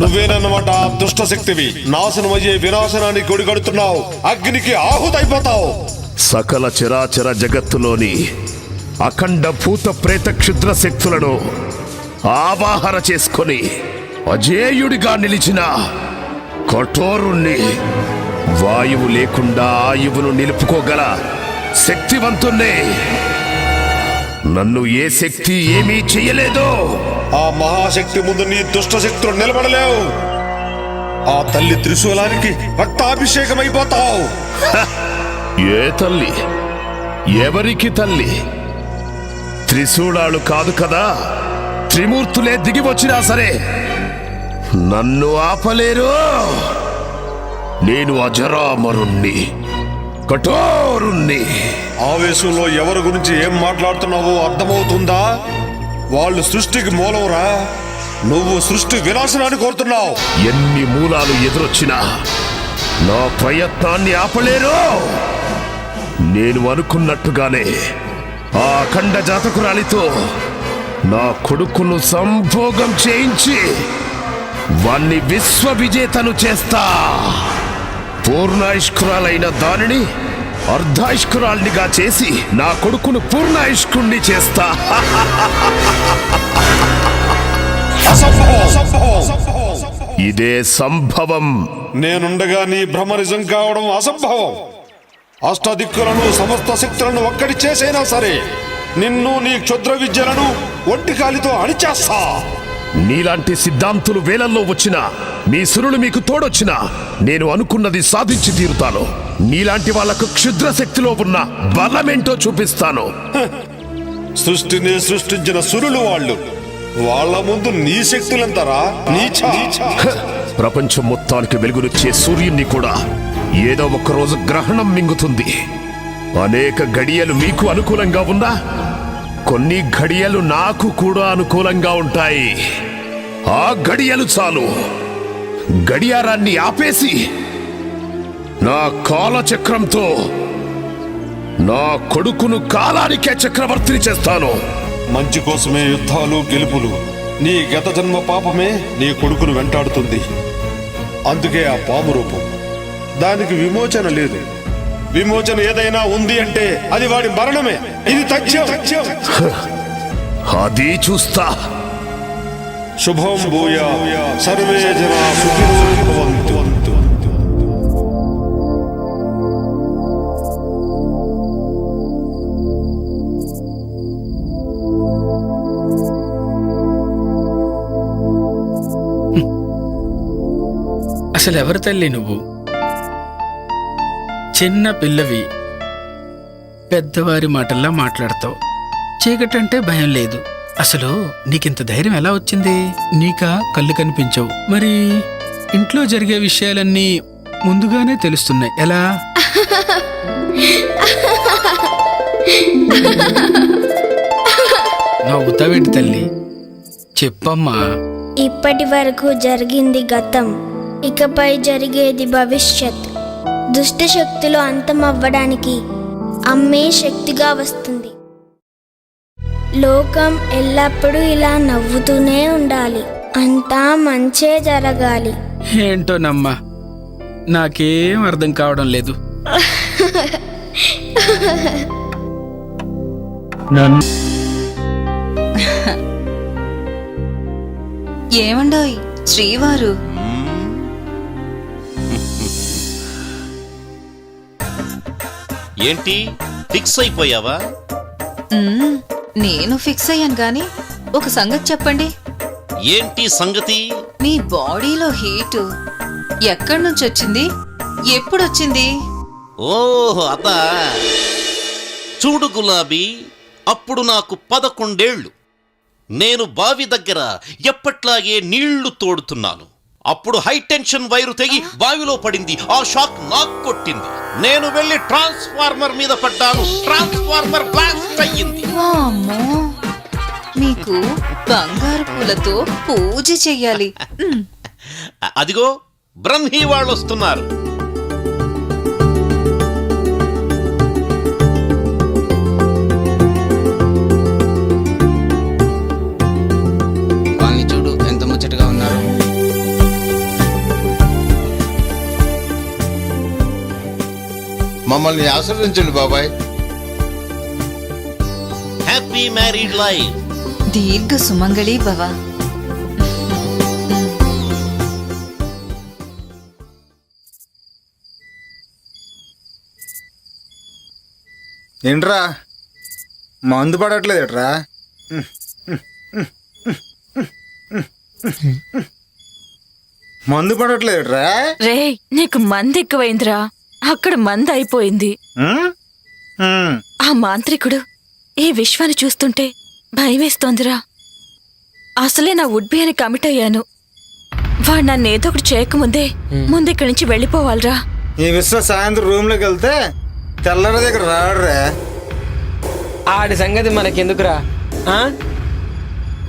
S6: నువ్వేనన్నమాట ఆ దుష్ట శక్తివి. నాశనమయ్యే వినాశనానికి కొడిగడుతున్నావు. అగ్నికి ఆహుతైపోతావు.
S15: సకల చరాచర జగత్తులోని అఖండ భూత ప్రేత క్షుద్ర శక్తులను ఆవాహన చేసుకొని అజేయుడిగా నిలిచిన కఠోరుణ్ణి, వాయువు లేకుండా ఆయువును నిలుపుకోగల శక్తివంతుణ్ణి. నన్ను ఏ శక్తి ఏమీ చెయ్యలేదు.
S6: ఆ మహాశక్తి ముందు నీ దుష్ట శక్తులు నిలబడలేవు. ఆ తల్లి త్రిశూలానికి రక్తాభిషేకమైపోతావు.
S15: ఏ తల్లి? ఎవరికి తల్లి? త్రిశూలాలు కాదు కదా, త్రిమూర్తులే దిగి వచ్చినా సరే నన్ను ఆపలేరు. నేను అజరామరుణ్ణి, కఠోరుణ్ణి.
S6: ఆవేశంలో ఎవరి గురించి ఏం మాట్లాడుతున్నావో అర్థమవుతుందా? వాళ్ళు సృష్టికి మూలంరా. నువ్వు సృష్టి వినాశనాన్ని కోరుతున్నావు.
S15: ఎన్ని మూలాలు ఎదురొచ్చినా నా ప్రయత్నాన్ని ఆపలేరు. నేను అనుకున్నట్టుగానే ఆ అఖండ జాతకురాలితో నా కొడుకును సంభోగం చేయించి వాణ్ణి విశ్వ విజేతను చేస్తా. పూర్ణాయుష్కురాలైన దానిని అర్ధాయుష్కురాల్నిగా చేసి నా కొడుకును పూర్ణాయుష్కుణ్ణి చేస్తా. ఇదే సంభవం.
S6: నేనుండగా నీ భ్రమ నిజం కావడం అసంభవం. అష్టదిక్కులను సమస్త శక్తులను ఒక్కటి చేసైనా సరే నిన్ను నీ క్షుద్ర విద్యలను ఒంటి కాలితో అణిచేస్తా.
S15: నీలాంటి సిద్ధాంతులు వేలల్లో వచ్చినా, మీ సురులు మీకు తోడొచ్చినా నేను అనుకున్నది సాధించి తీరుతాను. నీలాంటి వాళ్లకు క్షుద్ర శక్తిలో ఉన్న బలమేంటో చూపిస్తాను.
S6: సృష్టిని సృష్టించిన సురులు వాళ్ళు. వాళ్ళ ముందు నీ శక్తులంతరా?
S15: ప్రపంచం మొత్తానికి వెలుగునిచ్చే సూర్యున్ని కూడా ఏదో ఒక రోజు గ్రహణం మింగుతుంది. అనేక గడియలు మీకు అనుకూలంగా ఉన్నా కొన్ని గడియలు నాకు కూడా అనుకూలంగా ఉంటాయి. ఆ గడియలు చాలు. గడియారాన్ని ఆపేసి నా కాలచక్రంతో నా కొడుకును కాలానికే చక్రవర్తిని చేస్తాను.
S6: మంచి కోసమే యుద్ధాలు గెలుపులు. నీ గత జన్మ పాపమే నీ కొడుకును వెంటాడుతుంది. అందుకే ఆ పాము రూపం. దానికి విమోచన లేదు. విమోచన ఏదైనా ఉంది అంటే అది వాడి మరణమే. ఇది తథ్యం.
S15: అది చూస్తా.
S6: శుభం భూయా సర్వే జనా సుఖినో భవంతు.
S12: అసలు ఎవరు తల్లి నువ్వు? చిన్న పిల్లవి, పెద్దవారి మాటల్లా మాట్లాడతావు. చీకటంటే భయం లేదు. అసలు నీకింత ధైర్యం ఎలా వచ్చింది? నీకా కళ్ళు కనిపించవు, మరి ఇంట్లో జరిగే విషయాలన్నీ ముందుగానే తెలుస్తున్నాయి. ఎలా? నవ్వుతావేంటి తల్లి? చెప్పమ్మా.
S14: ఇప్పటి వరకు జరిగింది గతం, ఇకపై జరిగేది భవిష్యత్. దుష్ట శక్తులు అంతమవ్వడానికి అమ్మే శక్తిగా వస్తుంది. లోకం ఎల్లప్పుడూ ఇలా నవ్వుతూనే ఉండాలి. అంతా మంచే జరగాలి.
S12: ఏంటోనమ్మా, నాకేం అర్థం కావడం లేదు.
S16: ఏమండోయ్ శ్రీవారు?
S10: ఏంటి ఫిక్స్ అయిపోయావా?
S16: నేను ఫిక్స్ అయ్యాను గాని ఒక సంగతి చెప్పండి.
S10: ఏంటి సంగతి?
S16: మీ బాడీలో హీటు ఎక్కడి నుంచి వచ్చింది, ఎప్పుడొచ్చింది?
S10: ఓహో అదా. చూడు గులాబీ, అప్పుడు నాకు 11 ఏళ్ళు. నేను బావి దగ్గర ఎప్పట్లాగే నీళ్లు తోడుతున్నాను. అప్పుడు హై టెన్షన్ వైరు తెగి బావిలో పడింది. ఆ షాక్ నాకు కొట్టింది. నేను వెళ్ళి ట్రాన్స్ఫార్మర్ మీద పడ్డాను. ట్రాన్స్ఫార్మర్ బ్లాస్ట్ అయ్యింది.
S16: వామ్మో, మీకు బంగారు పూలతో పూజ చెయ్యాలి.
S10: అదిగో బ్రహ్మీ వాళ్ళు వస్తున్నారు.
S20: వాళ్ళని చూడు ఎంత ముచ్చటగా ఉన్నారు.
S11: మమ్మల్ని ఆశీర్వదించండి బాబాయ్.
S10: Happy married life.
S16: దీర్ఘ సుమంగళి భవ.
S13: ఏంట్రా మందు పడట్లేదు ఎట్రా? మందు పడట్లేదు ఎట్రా?
S7: రే, నీకు మంది ఎక్కువైందిరా. అక్కడ మంది అయిపోయింది. ఆ మాంత్రికుడు ఈ విశ్వాన్ని చూస్తుంటే భయమేస్తోందిరా. అసలే నా వుడ్బి అని కమిట్ అయ్యాను. వాడు నన్ను ఏదో ఒకటి చేయకముందే ముందు ఇక్కడి నుంచి వెళ్ళిపోవాలిరా.
S13: ఈ విశ్వ సాయంత్రం రూమ్లోకి వెళ్తే తెల్లర దగ్గర రాడురా.
S3: ఆడి సంగతి మనకెందుకురా?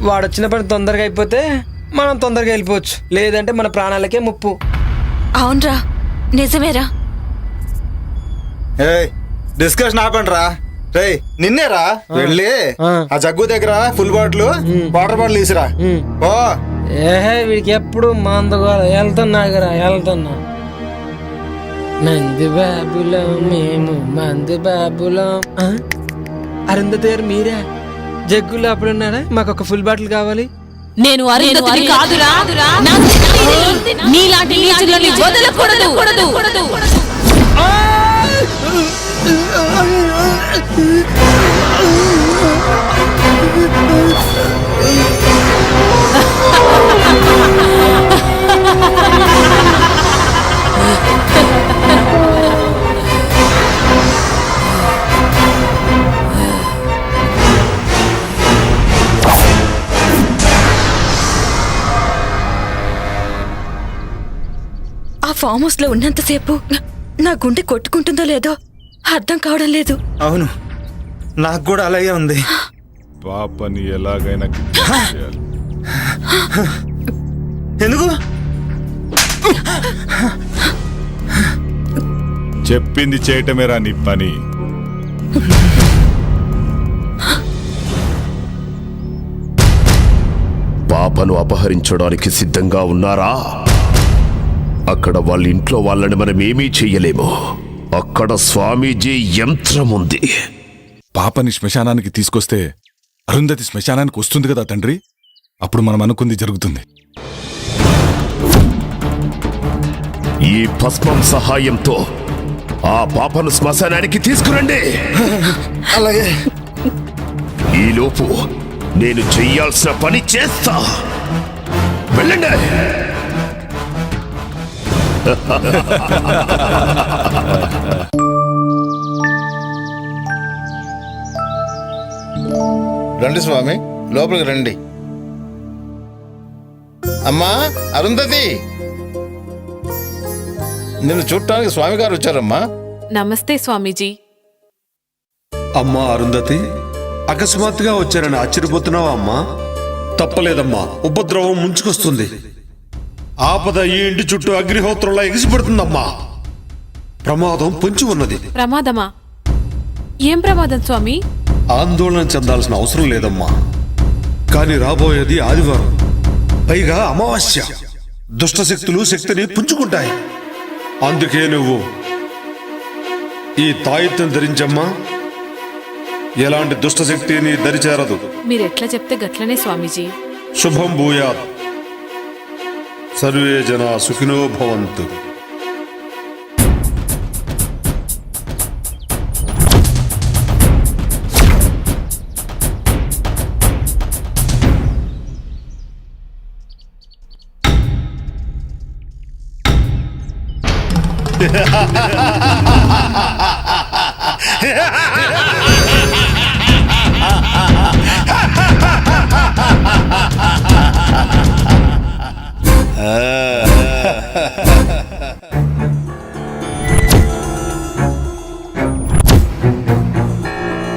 S3: వాడు వచ్చిన పని తొందరగా అయిపోతే మనం తొందరగా వెళ్ళిపోవచ్చు, లేదంటే మన ప్రాణాలకే ముప్పు.
S7: అవునరా, నిజమేరా.
S13: ఏయ్, డిస్కషన్ ఆపండిరా. రేయ్, నిన్నేరా వెళ్ళి ఆ జగ్గు దగ్గర ఫుల్ బాటిల్ వాటర్ బాటిల్ తీసిరా. ఓ
S3: ఏహే, వీడికి ఎప్పుడు మందుగా వెళ్తున్నాగరా, వెళ్తున్నా. మంది బాబులో మేము, మంది బాబులో. అరుంధతి గారు మీరే? జగ్గులో అప్పుడున్నారా? మాకు ఒక ఫుల్ బాటిల్ కావాలి.
S4: నేను అరుంధతిని కాదురా. నీలాంటి నీచులని వదలకూడదు.
S7: ఆ ఫామ్ హౌస్ లో ఉన్నంతసేపు నా గుండె కొట్టుకుంటుందో లేదో అర్థం కావడం లేదు.
S13: అవును, నాకు కూడా అలాగే ఉంది.
S1: పాపని ఎలాగైనా kidnap చేయాలి.
S13: ఎందుకు?
S1: చెప్పింది చేయటమేరా నీ పని.
S15: పాపను అపహరించడానికి సిద్ధంగా ఉన్నారా? అక్కడ వాళ్ళ ఇంట్లో వాళ్ళని మనం ఏమీ చెయ్యలేము. అక్కడ స్వామీజీ యంత్రం ఉంది.
S1: పాపని శ్మశానానికి తీసుకొస్తే అరుంధతి శ్మశానానికి వస్తుంది కదా తండ్రి. అప్పుడు మనం అనుకుంది జరుగుతుంది.
S15: ఈ భస్మం సహాయంతో ఆ పాపను శ్మశానానికి తీసుకురండి.
S13: అలాగే.
S15: ఈలోపు నేను చెయ్యాల్సిన పని చేస్తా. వెళ్ళండి.
S11: రండి స్వామి, లోపలికి రండి. అమ్మా అరుంధతి, నిన్ను చూడటానికి స్వామి గారు వచ్చారమ్మా.
S4: నమస్తే స్వామీజీ.
S6: అమ్మా అరుంధతి, అకస్మాత్తుగా వచ్చారని ఆశ్చర్యపోతున్నావా అమ్మా? తప్పలేదమ్మా, ఉపద్రవం ముంచుకొస్తుంది. ఆపద ఈ ఇంటి చుట్టూ అగ్నిహోత్రంలా ఎగిసిపడుతుందమ్మా. ప్రమాదం పొంచి ఉన్నది.
S4: ప్రమాదమా? ఏం ప్రమాదం స్వామి?
S6: ఆందోళన చెందాల్సిన అవసరం లేదమ్మా. కానీ రాబోయేది ఆదివారం, పైగా అమావాస్య. దుష్టశక్తులు శక్తిని పుంజుకుంటాయి. అందుకే నువ్వు ఈ తాయెత్తును ధరించమ్మా. ఎలాంటి దుష్టశక్తి నీ దరిచేరదు.
S4: మీరెట్లా చెప్తే గట్లనే స్వామీజీ.
S6: శుభం భూయాత్. సర్వే జనా సుఖినో భవంతు.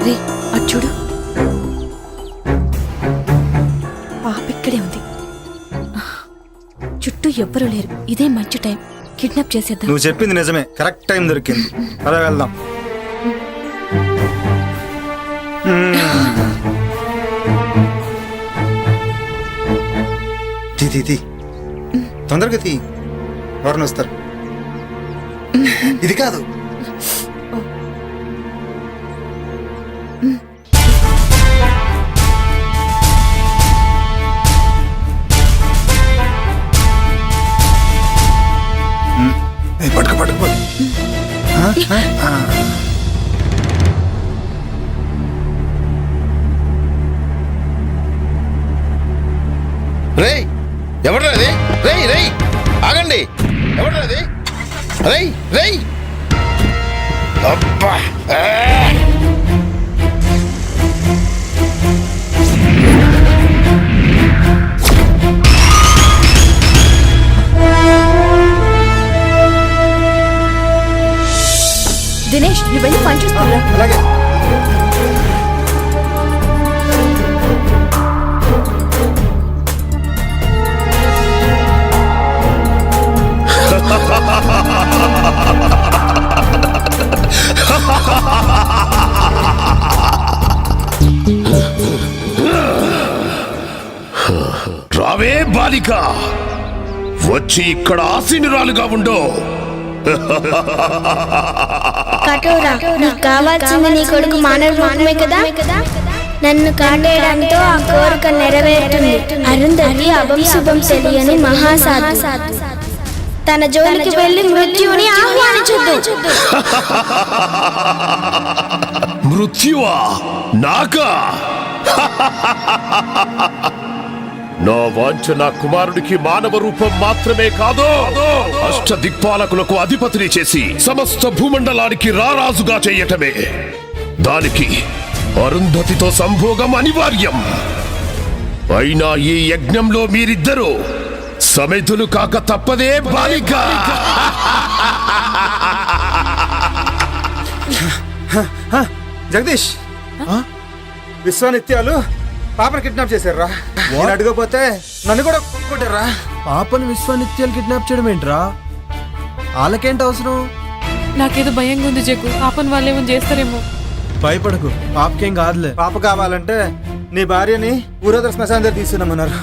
S7: రే అటు చూడు, పాప ఇక్కడే ఉంది. చుట్టూ ఎవ్వరూ లేరు. ఇదే మంచి టైం, కిడ్నాప్ చేసేద్దాం.
S13: నువ్వు చెప్పింది నిజమే, కరెక్ట్ టైం దొరికింది. అలా వెళ్దాం. తీ తొందరగా తీ, ఎవరిని వస్తారు. ఇది కాదు. పట్టుకు పట్టుకు.
S11: రేయ్, ఎవడ్రా అది? రేయ్ రేయ్, ఆగండి. ఎవడ్రా అది? రేయ్ రేయ్. అబ్బా,
S7: దినేష్, నువ్వు వెళ్ళి పని చూస్తున్నా.
S13: అలాగే.
S15: రావే బాలిక, వచ్చి ఇక్కడ ఆసీనురాలుగా ఉండో.
S14: కఠోరా, నీకు కావాల్సింది నీ కొడుకు మానవ రూపమే కదా. నన్ను కాటేయడంతో ఆ కోరిక నెరవేరుతుంది. అరుంధతి అభం శుభం తెలియని మహాసాధు. తన జోలికి వెళ్లి మృత్యువుని ఆహ్వానించొద్దు.
S15: మృత్యువా? నాకా? నా వాంఛ నా కుమారుడికి మానవ రూపం మాత్రమే కాదు, అష్ట దిక్పాలకులకు అధిపతిని చేసి సమస్త భూమండలానికి రారాజుగా చేయటమే. దానికి అరుంధతితో సంభోగం అనివార్యం. అయినా ఈ యజ్ఞంలో మీరిద్దరూ సమితులు కాక తప్పదే బాలిక.
S13: జగదీష్, విశ్వానిత్యాలు పాపను కిడ్నాప్ చేశారా? నేను అడగపోతే నన్ను కూడా కొట్టారా?
S5: పాపని విశ్వానిత్యాలు కిడ్నాప్ చేయడం ఏంట్రా? వాళ్ళకేంటి అవసరం?
S4: నాకేదో భయంగా ఉంది జగ్గు. పాపన్ వాళ్ళేమో చేస్తారేమో.
S5: భయపడకు, పాపకేం కాదులే.
S13: పాప కావాలంటే నీ భార్యని ఊరదర శ్మశానం దగ్గర తీసుకున్నామన్నారు.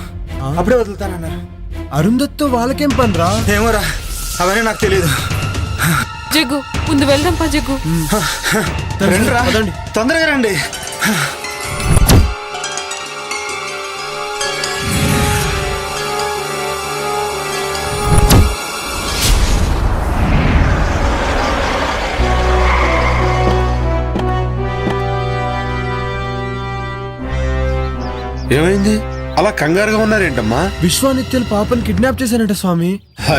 S13: అప్పుడే వదులుతానన్నారు. అరుంధత్తో వాళ్ళకేం పనిరా? ఏమోరా, అవన్నీ నాకు తెలియదు.
S4: జగ్గు, ముందు వెళ్దాం పా జగ్గు.
S13: తొందరగా రండి.
S6: ఏమైంది? అలా కంగారుగా ఉన్నారేంటమ్మా?
S5: విశ్వానిత్యాలు పాపని కిడ్నాప్ చేశానంట స్వామి.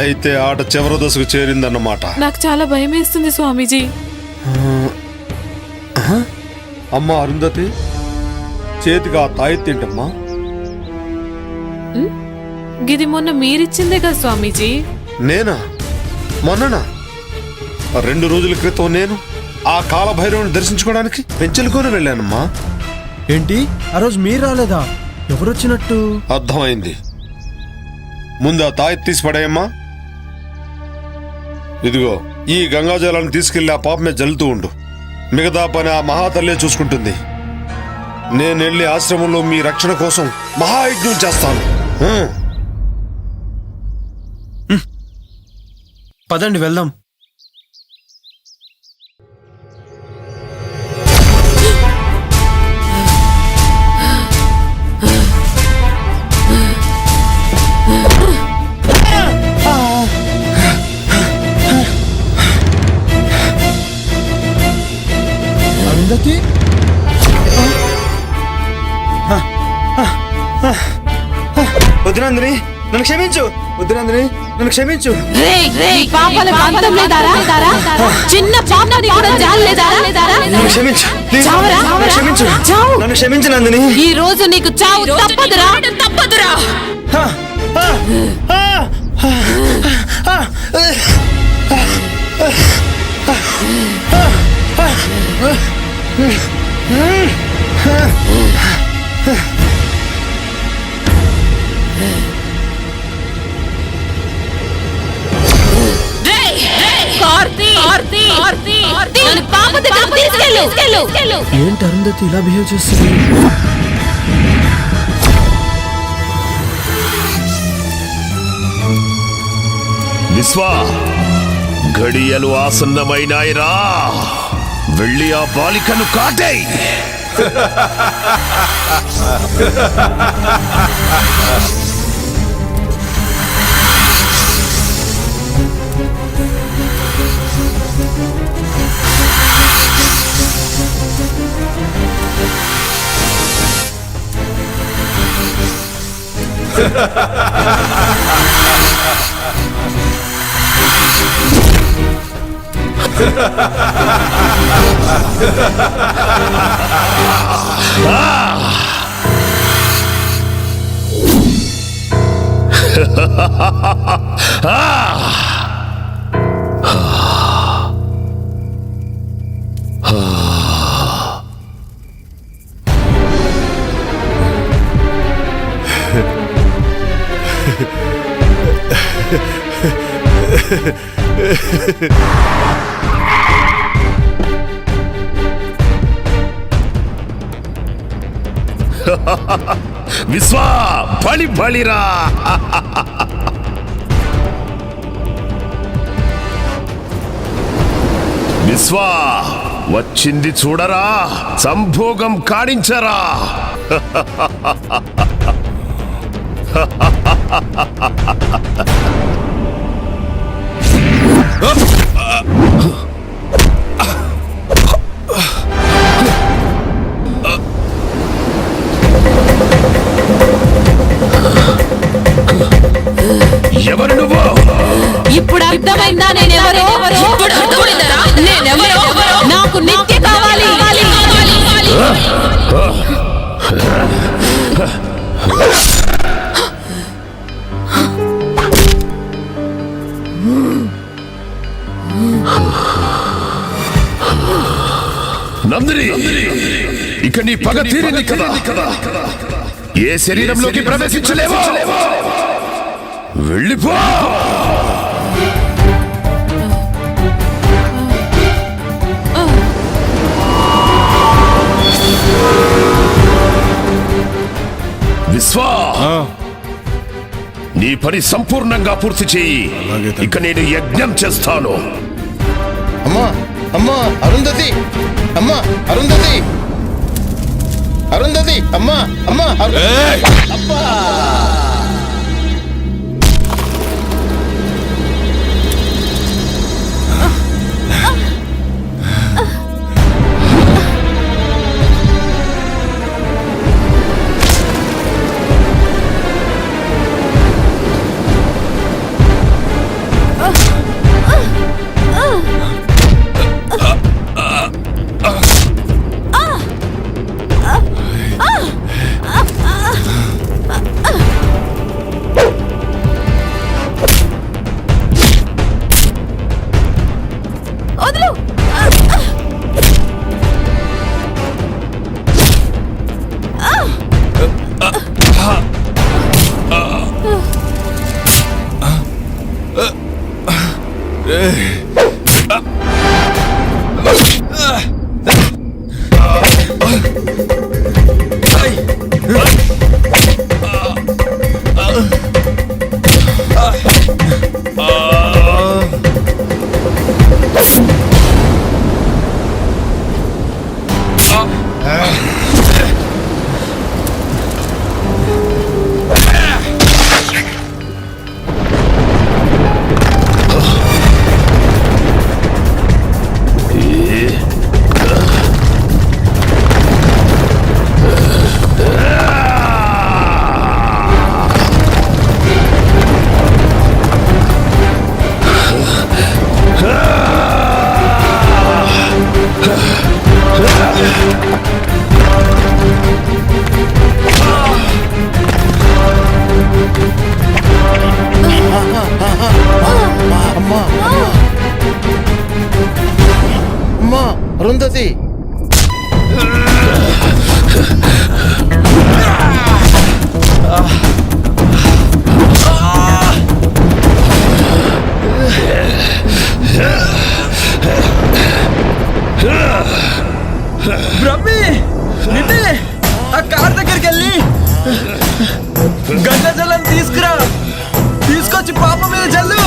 S6: అయితే ఆట చివరి దశకు చేరిందన్నమాట.
S4: నాకు చాలా భయం వేస్తుంది స్వామీజీ.
S6: అమ్మా అరుంధతి, చేతికి ఆ తాయెత్తేంటమ్మా?
S4: గిది మొన్న మీరిచ్చిందే కదా స్వామీజీ.
S6: నేనా? మొన్ననా? 2 రోజుల క్రితం నేను ఆ కాలభైరవుని దర్శించుకోవడానికి పెంచెలుకొని వెళ్ళానమ్మా.
S5: ఏంటి ఆ రోజు మీరు రాలేదా? ఎవరొచ్చినట్టు?
S6: అర్థమైంది. ముందు ఆ తాయెత్తు తీసి పడేయమ్మా. ఇదిగో ఈ గంగాజలాన్ని తీసుకెళ్లి ఆ పాప మీద జల్లుతూ ఉండు. మిగతా పని ఆ మహాతల్లే చూసుకుంటుంది. నేను వెళ్ళి ఆశ్రమంలో మీ రక్షణ కోసం మహాయజ్ఞం చేస్తాను.
S5: పదండి వెళ్దాం. అరుంధతి,
S13: వద్దునందిని నన్ను క్షమించు. వద్దునందిని నన్ను క్షమించు.
S4: చిన్న పాపని కూడా జాలేదారా?
S13: నన్ను క్షమించు. క్షమించు. నన్ను క్షమించు నందిని.
S4: ఈ రోజు నీకు చావు తప్పదురా.
S5: ఏంటి అరుంధతి ఇలా బిహేవ్ చేస్తుంది?
S15: విశ్వా, ఘడియలు ఆసన్నమైనాయిరా. వెళ్ళి ఆ బాలికను కాటేయ్. విశ్వా, బలి బలిరా. విశ్వా, వచ్చింది చూడరా, సంభోగం కాణించరా. ఎవరు నువ్వు?
S4: ఇప్పుడు అర్థమైందా నేనెవరో? ఇప్పుడు అర్థమైందా నేనెవరో? నాకు నిత్య కావాలి.
S15: నందిని, ఇక నీ పగ తీరింది కదా. ఏ శరీరంలోకి ప్రవేశించలేవో వెళ్ళిపో. విశ్వా, నీ పని సంపూర్ణంగా పూర్తి చేయి. ఇక నేను యజ్ఞం చేస్తాను.
S11: అమ్మా అమ్మా అరుంధతి, అమ్మా అరుంధతి, అరుంధతి, అమ్మా అమ్మా అబ్బా. అమ్మా అరుంధతి
S5: బ్రహ్మి నిన్నే ఆ కార్ దగ్గరికి వెళ్ళి గంగ జలం తీసుకురా, తీసుకొచ్చి పాప మీద జల్లు.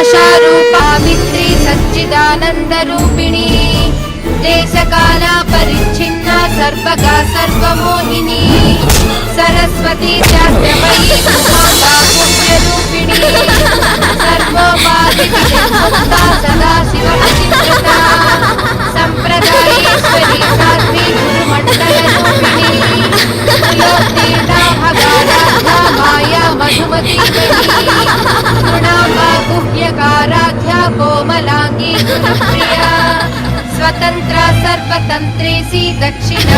S21: భాషారూపామిత్రి సచ్చిదానందరూపిణి దేశకాల పరిచ్ఛిన్న సర్వగా సర్వమోహిని సరస్వతి శాస్త్రమయీ పుణ్యరూపిణి సర్వోపాధి సదా శివచిత్రత సంప్రదాయేశ్వరి సాధ్వి గురుమండలరూపిణి మాయా మధుమతి గుహ్యకారాధ్య కోమలాంగి గుణప్రియ స్వతంత్ర సర్వతంత్రేసి దక్షిణ